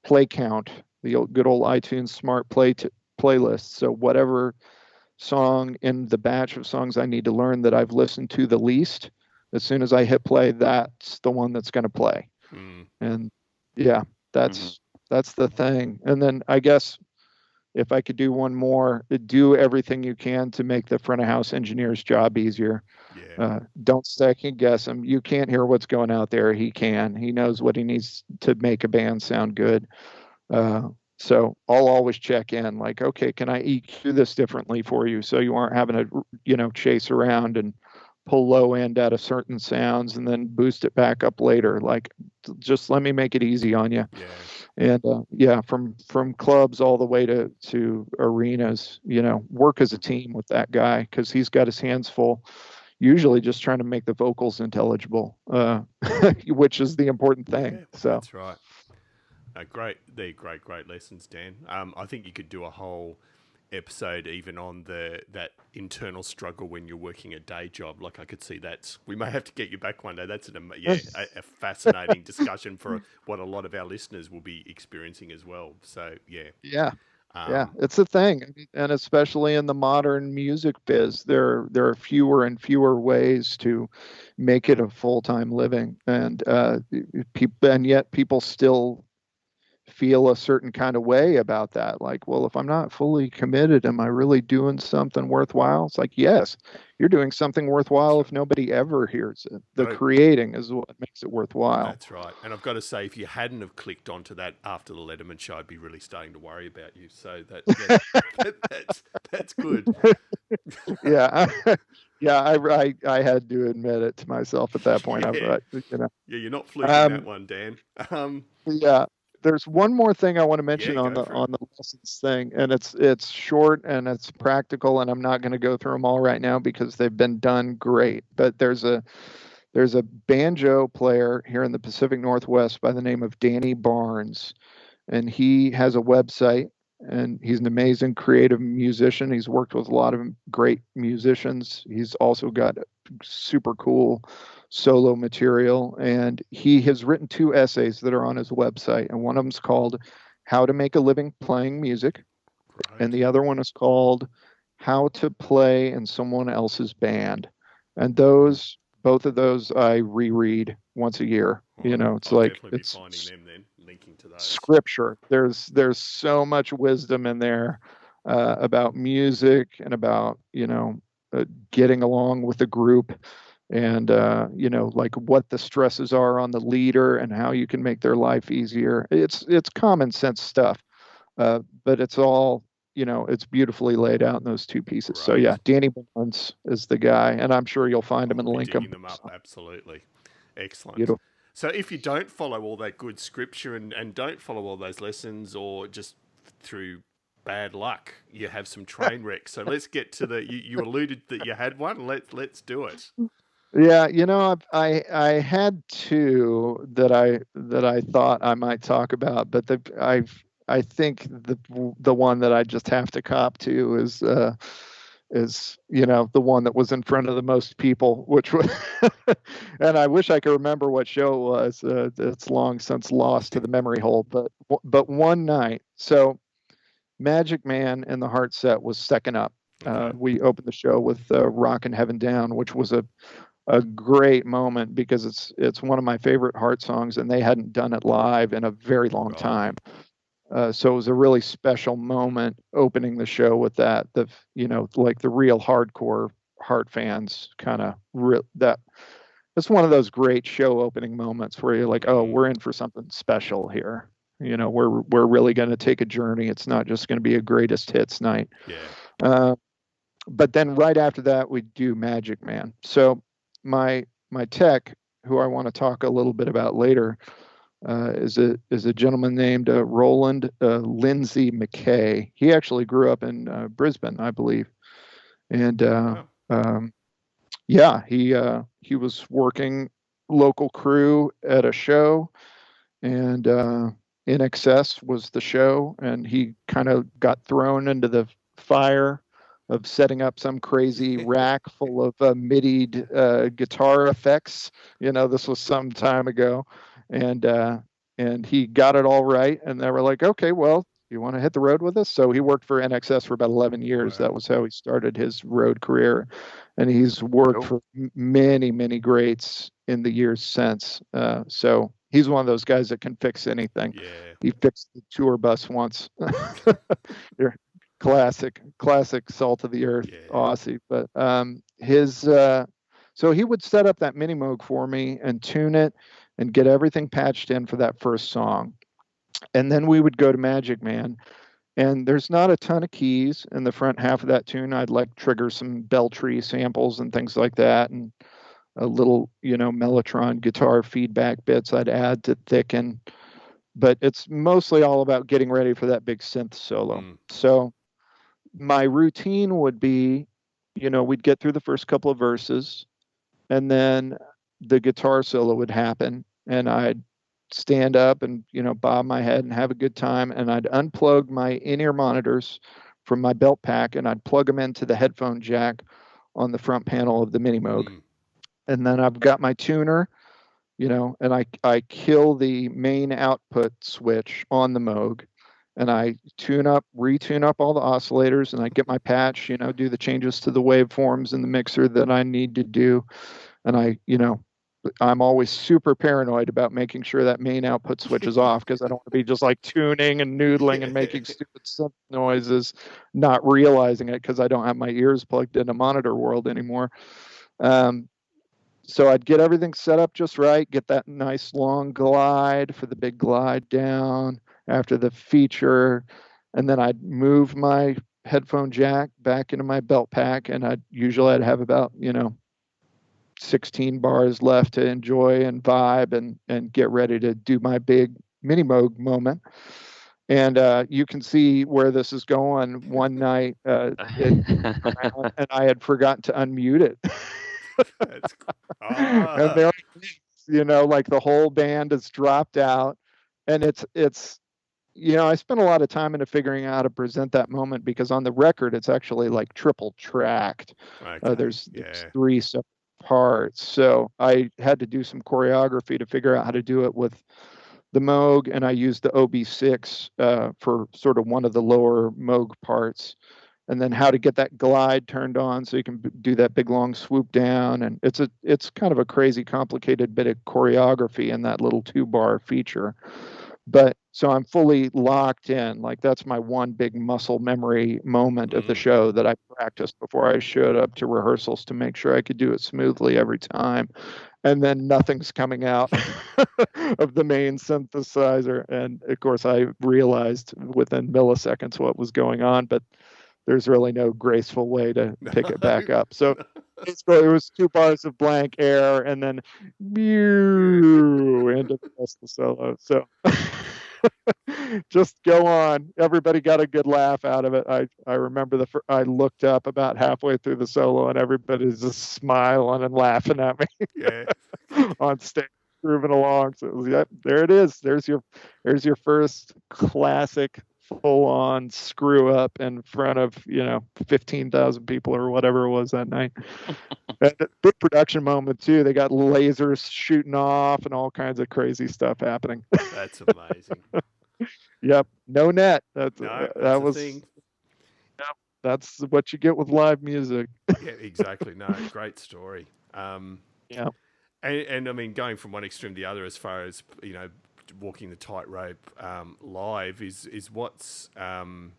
play count, the good old iTunes Smart playlist. So whatever song in the batch of songs I need to learn that I've listened to the least, as soon as I hit play, that's the one that's going to play. And yeah, that's the thing. And then I guess if I could do one more, do everything you can to make the front of house engineer's job easier. Don't second guess him. You can't hear what's going out there. He can. He knows what he needs to make a band sound good. So I'll always check in, like, okay, can I EQ this differently for you so you aren't having to, chase around and pull low end out of certain sounds and then boost it back up later. Like, just let me make it easy on you. Yeah. And yeah, from clubs all the way to arenas, work as a team with that guy, because he's got his hands full, usually just trying to make the vocals intelligible, which is the important thing. Yeah, So that's right. They're great lessons, Dan. I think you could do a whole episode even on that internal struggle when you're working a day job. Like, I could see we may have to get you back one day. That's a fascinating discussion for what a lot of our listeners will be experiencing as well. So yeah, it's a thing, and especially in the modern music biz, there are fewer and fewer ways to make it a full-time living, and yet people still feel a certain kind of way about that. Like, well, if I'm not fully committed, am I really doing something worthwhile? It's like, yes, you're doing something worthwhile if nobody ever hears it. The creating is what makes it worthwhile. That's right. And I've got to say, if you hadn't have clicked onto that after the Letterman show, I'd be really starting to worry about you. So that's good. Yeah. I had to admit it to myself at that point. Yeah, you're not fluking that one, Dan. Yeah. There's one more thing I want to mention on the lessons thing, and it's short and it's practical, and I'm not going to go through them all right now because they've been done great. But there's a banjo player here in the Pacific Northwest by the name of Danny Barnes, and he has a website, and he's an amazing creative musician. He's worked with a lot of great musicians. He's also got super cool solo material, and he has written 2 essays that are on his website, and one of them's called How to Make a Living Playing Music, and the other one is called How to Play in Someone Else's Band. And both of those I reread once a year. It's I'll like it's finding them then, linking to those. Scripture. There's so much wisdom in there about music and about getting along with the group, and like what the stresses are on the leader and how you can make their life easier. It's common sense stuff, but it's all it's beautifully laid out in those 2 pieces. Right. So yeah, Danny Barnes is the guy, and I'm sure you'll find him and link him. Them up, absolutely. Excellent. Beautiful. So if you don't follow all that good scripture and don't follow all those lessons, or just through bad luck, you have some train wrecks. So let's get to you alluded that you had one. Let's do it. Yeah, I had 2 that I thought I might talk about, but I think the one that I just have to cop to is the one that was in front of the most people, which was and I wish I could remember what show it was. It's long since lost to the memory hole, but one night, so Magic Man and the Heart Set was second up. Okay. We opened the show with Rockin' Heaven Down, which was a great moment because it's one of my favorite Heart songs, and they hadn't done it live in a very long time. So it was a really special moment opening the show with that. Like the real hardcore Heart fans kind of that. It's one of those great show opening moments where you're like, oh, we're in for something special here. We're really going to take a journey. It's not just going to be a greatest hits night. Yeah. But then right after that, we do Magic Man. So my tech, who I want to talk a little bit about later, is a gentleman named Roland Lindsay McKay. He actually grew up in Brisbane, I believe, and he was working local crew at a show, and In Excess was the show, and he kind of got thrown into the fire of setting up some crazy rack full of MIDI guitar effects. This was some time ago, and he got it all right. And they were like, okay, well, you want to hit the road with us? So he worked for NXS for about 11 years. Wow. That was how he started his road career. And he's worked for many, many greats in the years since. So he's one of those guys that can fix anything. Yeah. He fixed the tour bus once. Classic salt of the earth, Aussie. But so he would set up that mini moog for me and tune it and get everything patched in for that first song. And then we would go to Magic Man. And there's not a ton of keys in the front half of that tune. I'd like trigger some bell tree samples and things like that, and a little, Mellotron guitar feedback bits I'd add to thicken. But it's mostly all about getting ready for that big synth solo. So my routine would be, we'd get through the first couple of verses, and then the guitar solo would happen, and I'd stand up and bob my head and have a good time, and I'd unplug my in-ear monitors from my belt pack, and I'd plug them into the headphone jack on the front panel of the Mini Moog. And then I've got my tuner, and I kill the main output switch on the Moog, and I retune up all the oscillators, and I get my patch, do the changes to the waveforms in the mixer that I need to do. And I'm always super paranoid about making sure that main output switch is off, because I don't want to be just like tuning and noodling and making stupid synth noises, not realizing it because I don't have my ears plugged into monitor world anymore. So I'd get everything set up just right, get that nice long glide for the big glide down after the feature, and then I'd move my headphone jack back into my belt pack, and I'd have about 16 bars left to enjoy and vibe and get ready to do my big Mini Moog moment. And you can see where this is going. One night, and I had forgotten to unmute it. That's And there, like the whole band has dropped out, and it's I spent a lot of time into figuring out how to present that moment, because on the record it's actually like triple tracked. okay. There's 3 separate parts, so I had to do some choreography to figure out how to do it with the Moog, and I used the OB6 for sort of one of the lower Moog parts, and then how to get that glide turned on so you can do that big long swoop down. And it's kind of a crazy complicated bit of choreography in that little 2-bar feature. But so I'm fully locked in. Like, that's my one big muscle memory moment of the show that I practiced before I showed up to rehearsals to make sure I could do it smoothly every time. And then nothing's coming out of the main synthesizer. And of course, I realized within milliseconds what was going on, but there's really no graceful way to pick it back up. So it was 2 bars of blank air, and then into the rest of the solo. So just go on. Everybody got a good laugh out of it. I remember I looked up about halfway through the solo, and everybody's just smiling and laughing at me on stage, grooving along. So it was, there it is. There's your first classic full-on screw up in front of 15,000 people or whatever it was that night. And big production moment too. They got lasers shooting off and all kinds of crazy stuff happening. That's amazing. Yep, no net. That was thing. Yep, that's what you get with live music. Yeah, exactly. No, great story. Yeah, and I mean, going from one extreme to the other, as far as walking the tightrope live is what's on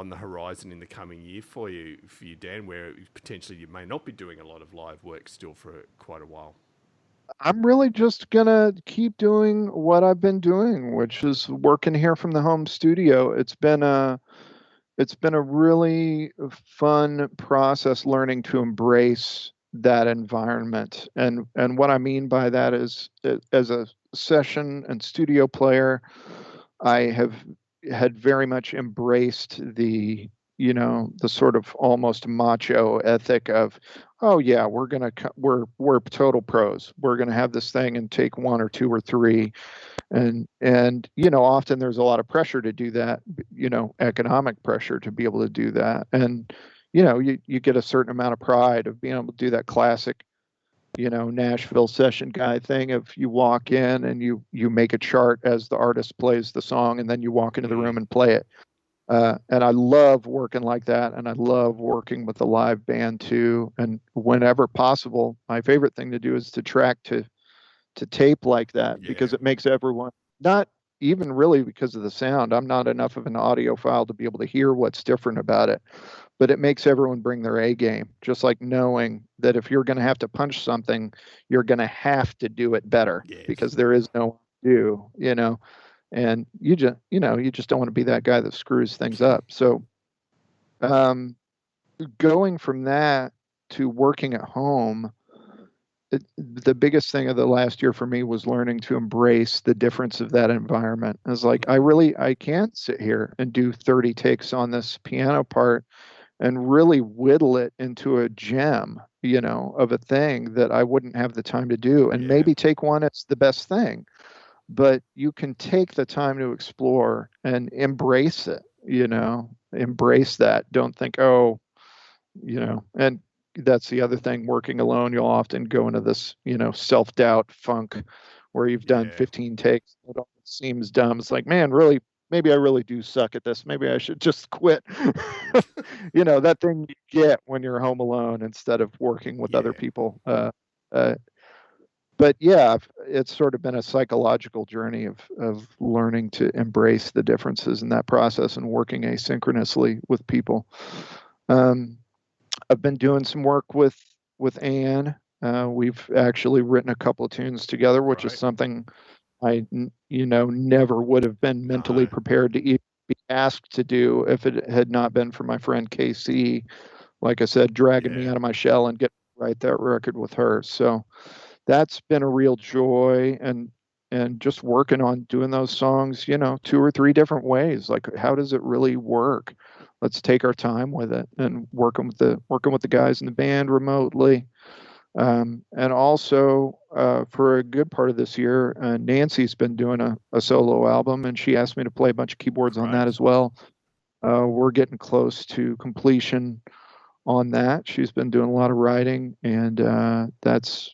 the horizon in the coming year for you, Dan, where potentially you may not be doing a lot of live work still for quite a while. I'm really just gonna keep doing what I've been doing, which is working here from the home studio. It's been a really fun process learning to embrace that environment. And what I mean by that is, as a session and studio player, I had very much embraced the sort of almost macho ethic of, oh yeah, we're total pros. We're gonna have this thing and take 1 or 2 or 3, and often there's a lot of pressure to do that, economic pressure to be able to do that, and you get a certain amount of pride of being able to do that classic Nashville session guy thing of you walk in and you make a chart as the artist plays the song, and then you walk into the room and play it. And I love working like that, and I love working with the live band too. And whenever possible, my favorite thing to do is to track to tape like that, because it makes everyone, not even really because of the sound. I'm not enough of an audiophile to be able to hear what's different about it, but it makes everyone bring their A game. Just like knowing that if you're going to have to punch something, you're going to have to do it better, because there is no do, and you just don't want to be that guy that screws things up. So going from that to working at home, the biggest thing of the last year for me was learning to embrace the difference of that environment. I was like, I can't sit here and do 30 takes on this piano part and really whittle it into a gem, of a thing that I wouldn't have the time to do. And maybe take one as the best thing, but you can take the time to explore and embrace it, embrace that. Don't think, oh, and that's the other thing. Working alone, you'll often go into this, self-doubt funk where you've done 15 takes. It all seems dumb. It's like, man, really, maybe I really do suck at this. Maybe I should just quit. That thing you get when you're home alone instead of working with other people. But yeah, it's sort of been a psychological journey of learning to embrace the differences in that process and working asynchronously with people. I've been doing some work with Anne. We've actually written a couple of tunes together, which is something I never would have been mentally prepared to even be asked to do if it had not been for my friend KC, like I said, dragging me out of my shell and getting to write that record with her. So that's been a real joy, and just working on doing those songs, 2 or 3 different ways. Like, how does it really work? Let's take our time with it and working with the guys in the band remotely. And also, for a good part of this year, Nancy's been doing a solo album, and she asked me to play a bunch of keyboards on that as well. We're getting close to completion on that. She's been doing a lot of writing, and that's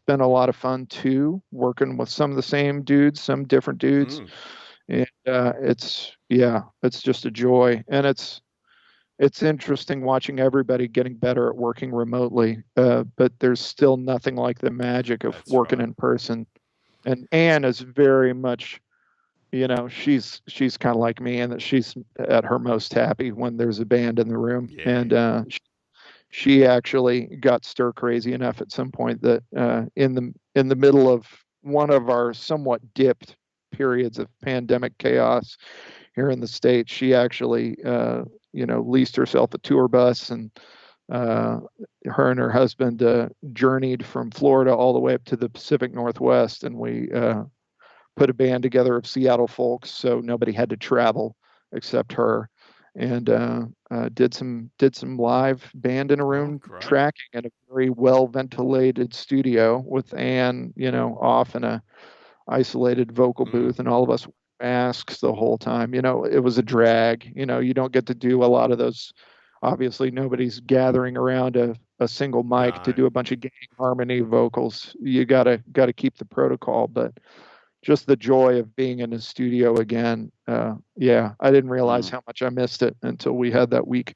been a lot of fun too, working with some of the same dudes, some different dudes. And it's just a joy. And it's interesting watching everybody getting better at working remotely. But there's still nothing like the magic of working in person. And Anne is very much, she's kind of like me, in that she's at her most happy when there's a band in the room. And she actually got stir crazy enough at some point that in the middle of one of our somewhat dipped periods of pandemic chaos here in the States, she actually leased herself a tour bus, and her and her husband journeyed from Florida all the way up to the Pacific Northwest, and we put a band together of Seattle folks, so nobody had to travel except her. And did some live band in a room tracking in a very well ventilated studio with Anne, off in a isolated vocal booth, and all of us wore masks the whole time. It was a drag. You don't get to do a lot of those. Obviously, nobody's gathering around a single mic to do a bunch of gang harmony vocals. You gotta keep the protocol, but just the joy of being in a studio again. I didn't realize how much I missed it until we had that week.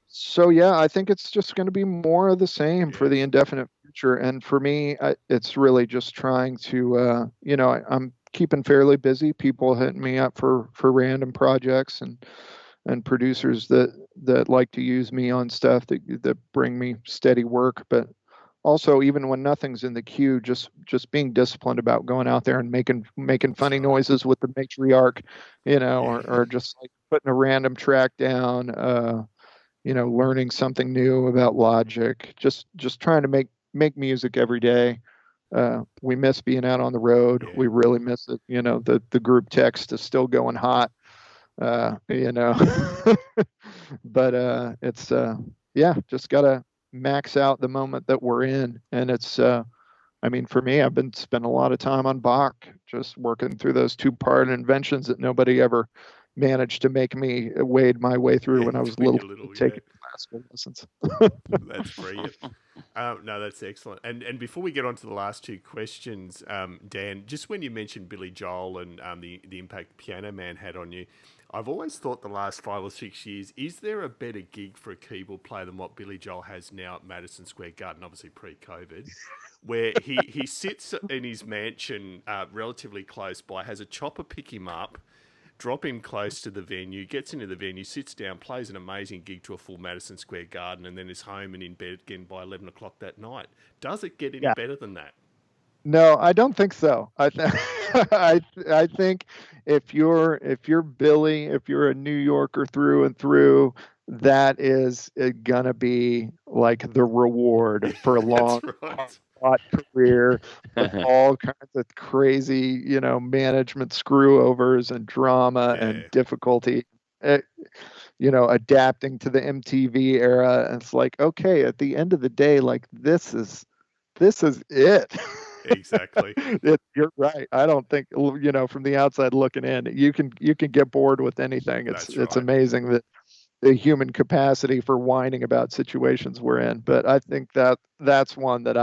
So I think it's just going to be more of the same for the indefinite future. And for me, it's really just trying to, I'm keeping fairly busy. People hitting me up for random projects, and producers that like to use me on stuff that bring me steady work. But also, even when nothing's in the queue, just being disciplined about going out there and making funny noises with the matriarch, or just like putting a random track down, learning something new about Logic, just trying to make music every day. We miss being out on the road. We really miss it. The group text is still going hot, but it's just gotta max out the moment that we're in. And it's for me, I've been spending a lot of time on Bach, just working through those 2-part inventions that nobody ever managed to make me wade my way through when I was little taking classical lessons. That's brilliant. No, that's excellent. And before we get on to the last 2 questions, Dan, just when you mentioned Billy Joel and the impact Piano Man had on you, I've always thought the last 5 or 6 years, is there a better gig for a keyboard player than what Billy Joel has now at Madison Square Garden, obviously pre-COVID, where he sits in his mansion relatively close by, has a chopper pick him up, drop him close to the venue, gets into the venue, sits down, plays an amazing gig to a full Madison Square Garden, and then is home and in bed again by 11 o'clock that night. Does it get any better than that? No, I don't think so. I think if you're Billy, if you're a New Yorker through and through, that is gonna be like the reward for a That's long right. hot career with all kinds of crazy, management screw overs and drama and Yeah, difficulty. Uh, adapting to the MTV era. And it's like, okay, at the end of the day, like this is it. exactly. You're right. I don't think, from the outside looking in, you can get bored with anything. That's It's right. amazing that the human capacity for whining about situations we're in. But I think that's one that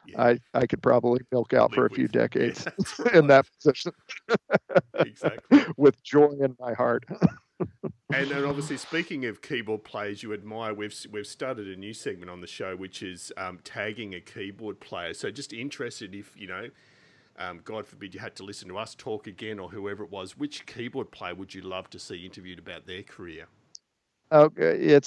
Yeah, I could probably milk out for live a few with. Yeah, decades that's in right. that position Exactly. with joy in my heart. And obviously, speaking of keyboard players you admire, we've started a new segment on the show, which is tagging a keyboard player. So just interested if God forbid you had to listen to us talk again or whoever it was, which keyboard player would you love to see interviewed about their career? Okay,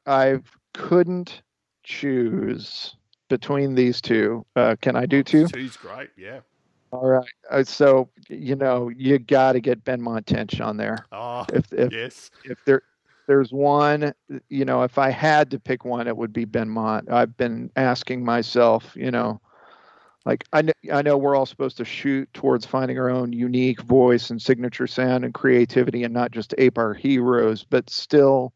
I couldn't choose between these two. Can I do Oh, two? two's great. Yeah. All right. So you got to get Benmont Tench on there. Oh, If if yes. if there's one, if I had to pick one, it would be Benmont. I've been asking myself, like I know we're all supposed to shoot towards finding our own unique voice and signature sound and creativity, and not just ape our heroes, but still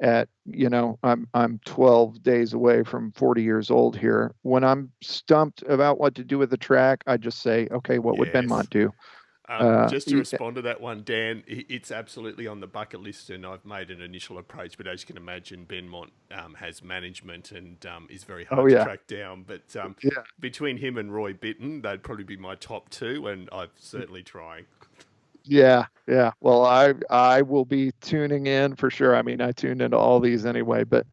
I'm 12 days away from 40 years old here. When I'm stumped about what to do with the track, I just say, okay, what would Yes. Benmont do? uh Just to respond to that one, Dan, it's absolutely on the bucket list, and I've made an initial approach. But as you can imagine, Benmont has management and is very oh hard to yeah. track down. But Yeah. between him and Roy Bittan, they'd probably be my top two, and I'm certainly trying. Yeah. Well, I will be tuning in for sure. I mean, I tuned into all these anyway, but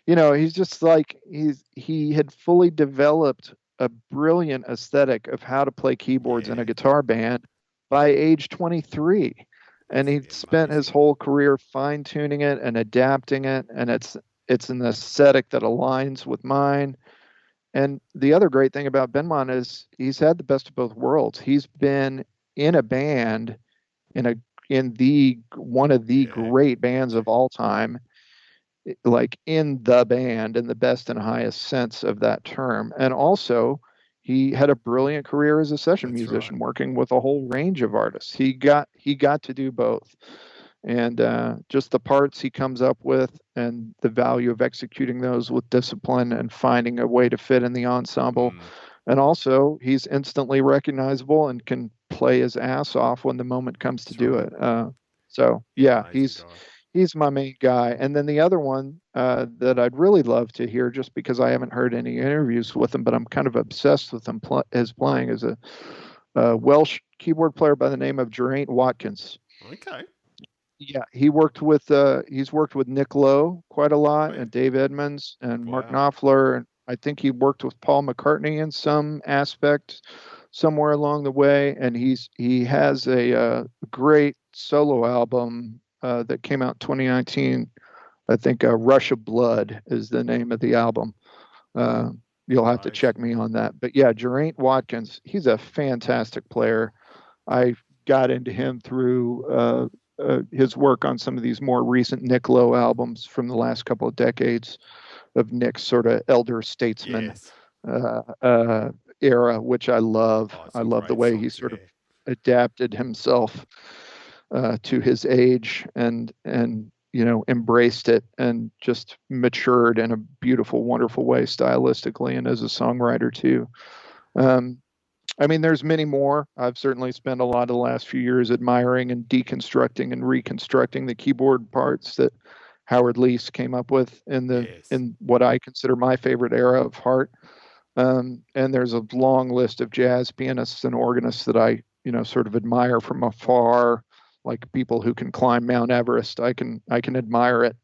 he's just like he had fully developed a brilliant aesthetic of how to play keyboards in a Yeah, guitar band by age 23. And he spent his amazing. whole career fine tuning it and adapting it, and it's an aesthetic that aligns with mine. And the other great thing about Benmont is he's had the best of both worlds. He's been in a band in a in the one of the Yeah, great bands of all time, like in the band in the best and highest sense of that term. And also, he had a brilliant career as a session that's right. musician, working with a whole range of artists. He got to do both, and just the parts he comes up with, and the value of executing those with discipline and finding a way to fit in the ensemble. Mm, And also, he's instantly recognizable and can play his ass off when the moment comes to that's do right. it. So Yeah, yeah, amazing he's guy. he's my main guy. And then the other one that I'd really love to hear, just because I haven't heard any interviews with him, but I'm kind of obsessed with him his playing, is a Welsh keyboard player by the name of Geraint Watkins. Okay. Yeah, he's worked with Nick Lowe quite a Oh, lot, yeah. and Dave Edmunds and Mark Wow. Knopfler, and I think he worked with Paul McCartney in some aspect somewhere along the way. And he has a great solo album that came out in 2019. I think Rush of Blood is the name of the album. Uh, you'll have to Great. check me on that. But yeah, Geraint Watkins, he's a fantastic player. I got into him through his work on some of these more recent Nick Lowe albums from the last couple of decades of Nick's sort of elder statesman Yes. uh, uh, era, which I love. Oh, I some love the great way he songs sort of there. adapted himself to his age, and embraced it and just matured in a beautiful, wonderful way stylistically and as a songwriter too. Um, I mean, there's many more. I've certainly spent a lot of the last few years admiring and deconstructing and reconstructing the keyboard parts that Howard Leese came up with Yes. in what I consider my favorite era of Hart. And there's a long list of jazz pianists and organists that I, sort of admire from afar, like people who can climb Mount Everest. I can admire it,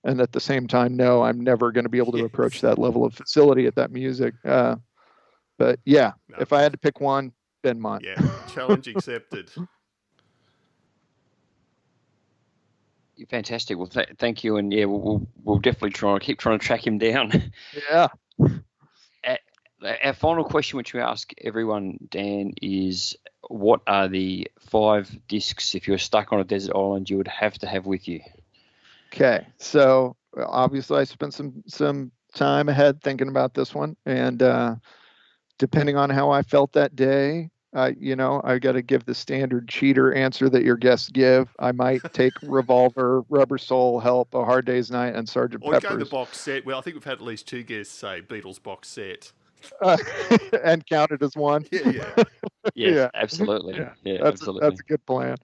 and at the same time, no, I'm never going to be able to approach Yes. that level of facility at that music. But yeah, No, if I had to pick one, Benmont. yeah. Challenge accepted. Fantastic. Well, thank you, and yeah, we'll definitely keep trying to track him down. Yeah. Our final question, which we ask everyone, Dan, is what are the 5 discs, if you're stuck on a desert island, you would have to have with you? Okay, so obviously I spent some time ahead thinking about this one, and depending on how I felt that day, I got to give the standard cheater answer that your guests give. I might take Revolver, Rubber Soul, Help, A Hard Day's Night, and Sgt. Or Pepper's. go the box set. Well, I think we've had at least 2 guests say Beatles box set. And count it as one. Yeah. Yeah, absolutely. Yeah, absolutely. That's a good plan.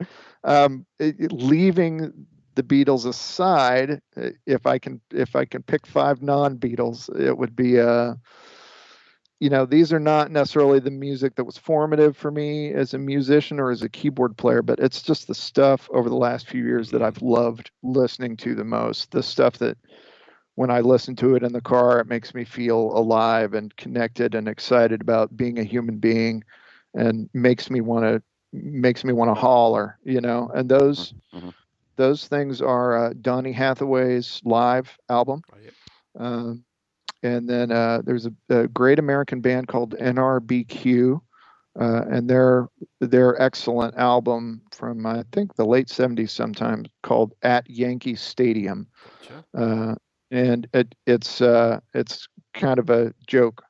Leaving the Beatles aside, if I can pick 5 non-Beatles, it would be these are not necessarily the music that was formative for me as a musician or as a keyboard player, but it's just the stuff over the last few years that I've loved listening to the most. The stuff that when I listen to it in the car, it makes me feel alive and connected and excited about being a human being, and makes me want to holler, and those things are Donny Hathaway's live album. Oh, yep. And then there's a great American band called NRBQ, and their excellent album from I think the late '70s, sometime, called At Yankee Stadium. Gotcha. And it's kind of a joke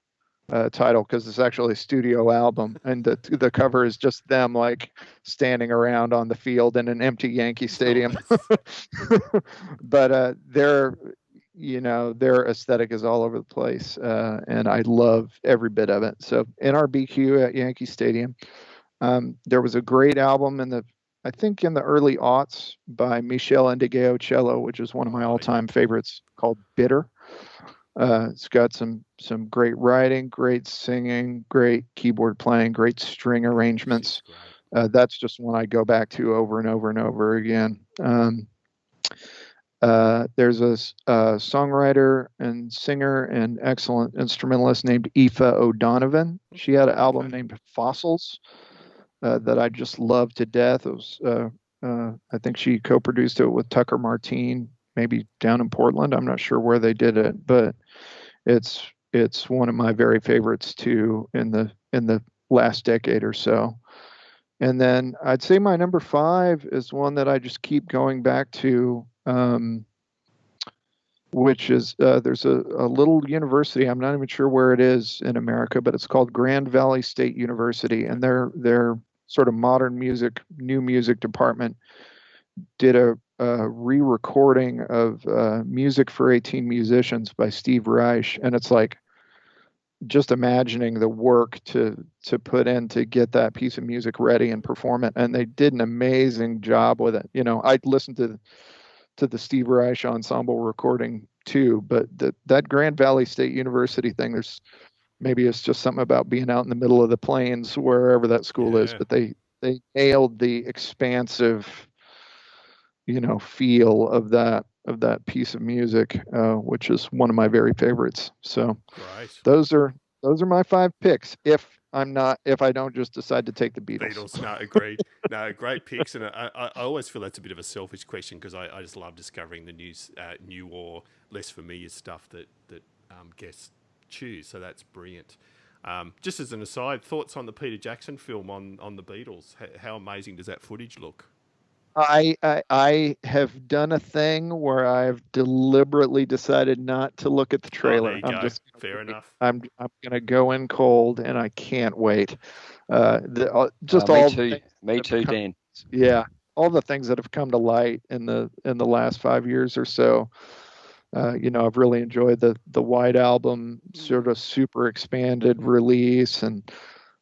title, because it's actually a studio album, and the cover is just them like standing around on the field in an empty Yankee Stadium. Nice. But their aesthetic is all over the place, and I love every bit of it. So NRBQ at Yankee Stadium. There was a great album I think in the early aughts by Meshell Ndegeocello, which is one of my all-time favorites, called Bitter. It's got some great writing, great singing, great keyboard playing, great string arrangements. That's just one I go back to over and over and over again. There's a songwriter and singer and excellent instrumentalist named Aoife O'Donovan. She had an album named Fossils that I just love to death. It was, I think she co-produced it with Tucker Martine, maybe down in Portland. I'm not sure where they did it, but it's one of my very favorites too in the last decade or so. And then I'd say my number 5 is one that I just keep going back to, which is there's a little university. I'm not even sure where it is in America, but it's called Grand Valley State University, and their sort of modern music, new music department did a re-recording of Music for 18 Musicians by Steve Reich, and it's like just imagining the work to put in to get that piece of music ready and perform it, and they did an amazing job with it. I'd listened to the Steve Reich Ensemble recording too, but that Grand Valley State University thing, maybe it's just something about being out in the middle of the plains, wherever that school is, but they nailed the expansive, feel of that piece of music, which is one of my very favorites. So those are my 5 picks. If I don't just decide to take the Beatles. No, agreed. No, great picks. And I always feel that's a bit of a selfish question, because I just love discovering the new or less familiar stuff that guests choose. So that's brilliant. Just as an aside, thoughts on the Peter Jackson film on the Beatles? How amazing does that footage look? I have done a thing where I've deliberately decided not to look at the trailer. There you go. Fair enough. I'm going to go in cold, and I can't wait. Me too, Dan. Yeah, all the things that have come to light in the last 5 years or so. I've really enjoyed the White Album, sort of super expanded release, and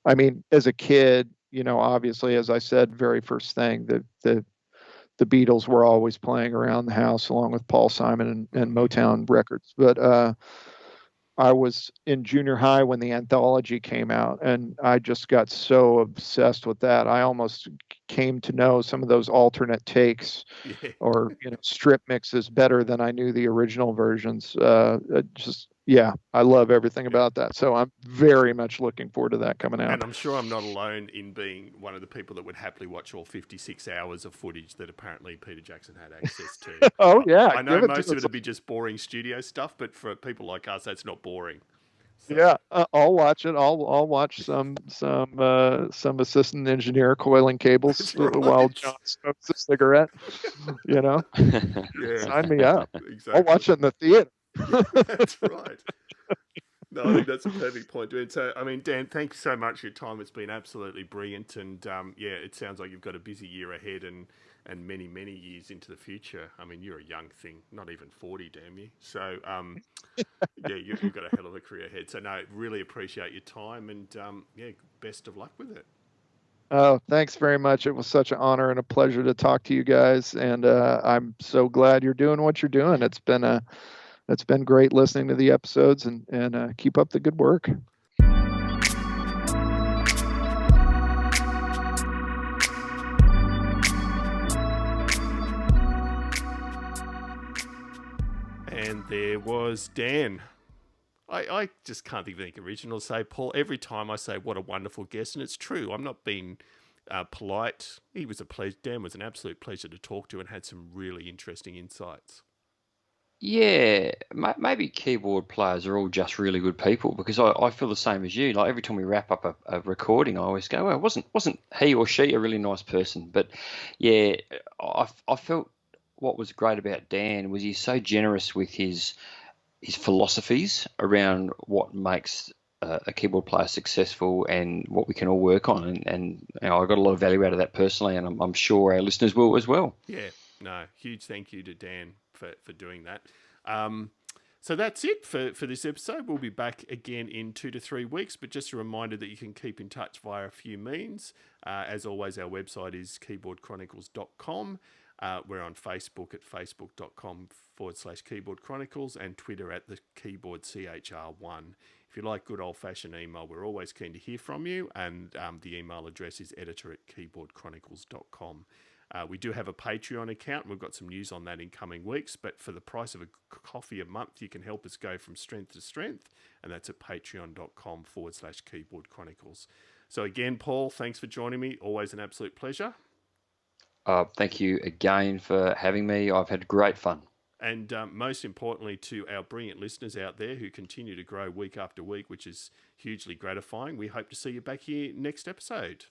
I mean, as a kid, obviously, as I said, very first thing, the Beatles were always playing around the house along with Paul Simon and Motown Records. But I was in junior high when the anthology came out, and I just got so obsessed with that. I almost came to know some of those alternate takes or strip mixes better than I knew the original versions. I love everything about that. So I'm very much looking forward to that coming out. And I'm sure I'm not alone in being one of the people that would happily watch all 56 hours of footage that apparently Peter Jackson had access to. Oh, yeah. I know most of it would be just boring studio stuff, but for people like us, that's not boring. So, Yeah, I'll watch it. I'll watch some assistant engineer coiling cables that's right. while John smokes a cigarette. You know, Yeah, sign me up. exactly. I'll watch it in the theater. That's right. No, I think that's a perfect point to end. So, I mean, Dan, thanks so much for your time. It's been absolutely brilliant, and yeah, it sounds like you've got a busy year ahead, and many, many years into the future. I mean, you're a young thing, not even 40, damn you. So, yeah, you've got a hell of a career ahead. So, no, really appreciate your time, and yeah, best of luck with it. Oh, thanks very much. It was such an honor and a pleasure to talk to you guys, and I'm so glad you're doing what you're doing. It's been great listening to the episodes, and keep up the good work. And there was Dan. I just can't think of anything original to say, Paul. Every time I say what a wonderful guest, and it's true. I'm not being polite. He was a pleasure. Dan was an absolute pleasure to talk to, and had some really interesting insights. Yeah, maybe keyboard players are all just really good people, because I feel the same as you. Like every time we wrap up a recording, I always go, well, wasn't he or she a really nice person? But yeah, I felt what was great about Dan was he's so generous with his philosophies around what makes a keyboard player successful and what we can all work on. And you know, I got a lot of value out of that personally, and I'm sure our listeners will as well. Yeah, no, huge thank you to Dan for doing that. So that's it for this episode. We'll be back again in 2 to 3 weeks, but just a reminder that you can keep in touch via a few means. As always, our website is keyboardchronicles.com. We're on Facebook at facebook.com/Keyboard Chronicles and Twitter at the Keyboard CHR1. If you like good old-fashioned email, we're always keen to hear from you, and the email address is editor@keyboardchronicles.com. We do have a Patreon account. We've got some news on that in coming weeks, but for the price of a coffee a month, you can help us go from strength to strength, and that's at patreon.com/Keyboard Chronicles. So again, Paul, thanks for joining me. Always an absolute pleasure. Thank you again for having me. I've had great fun. And most importantly, to our brilliant listeners out there who continue to grow week after week, which is hugely gratifying, we hope to see you back here next episode.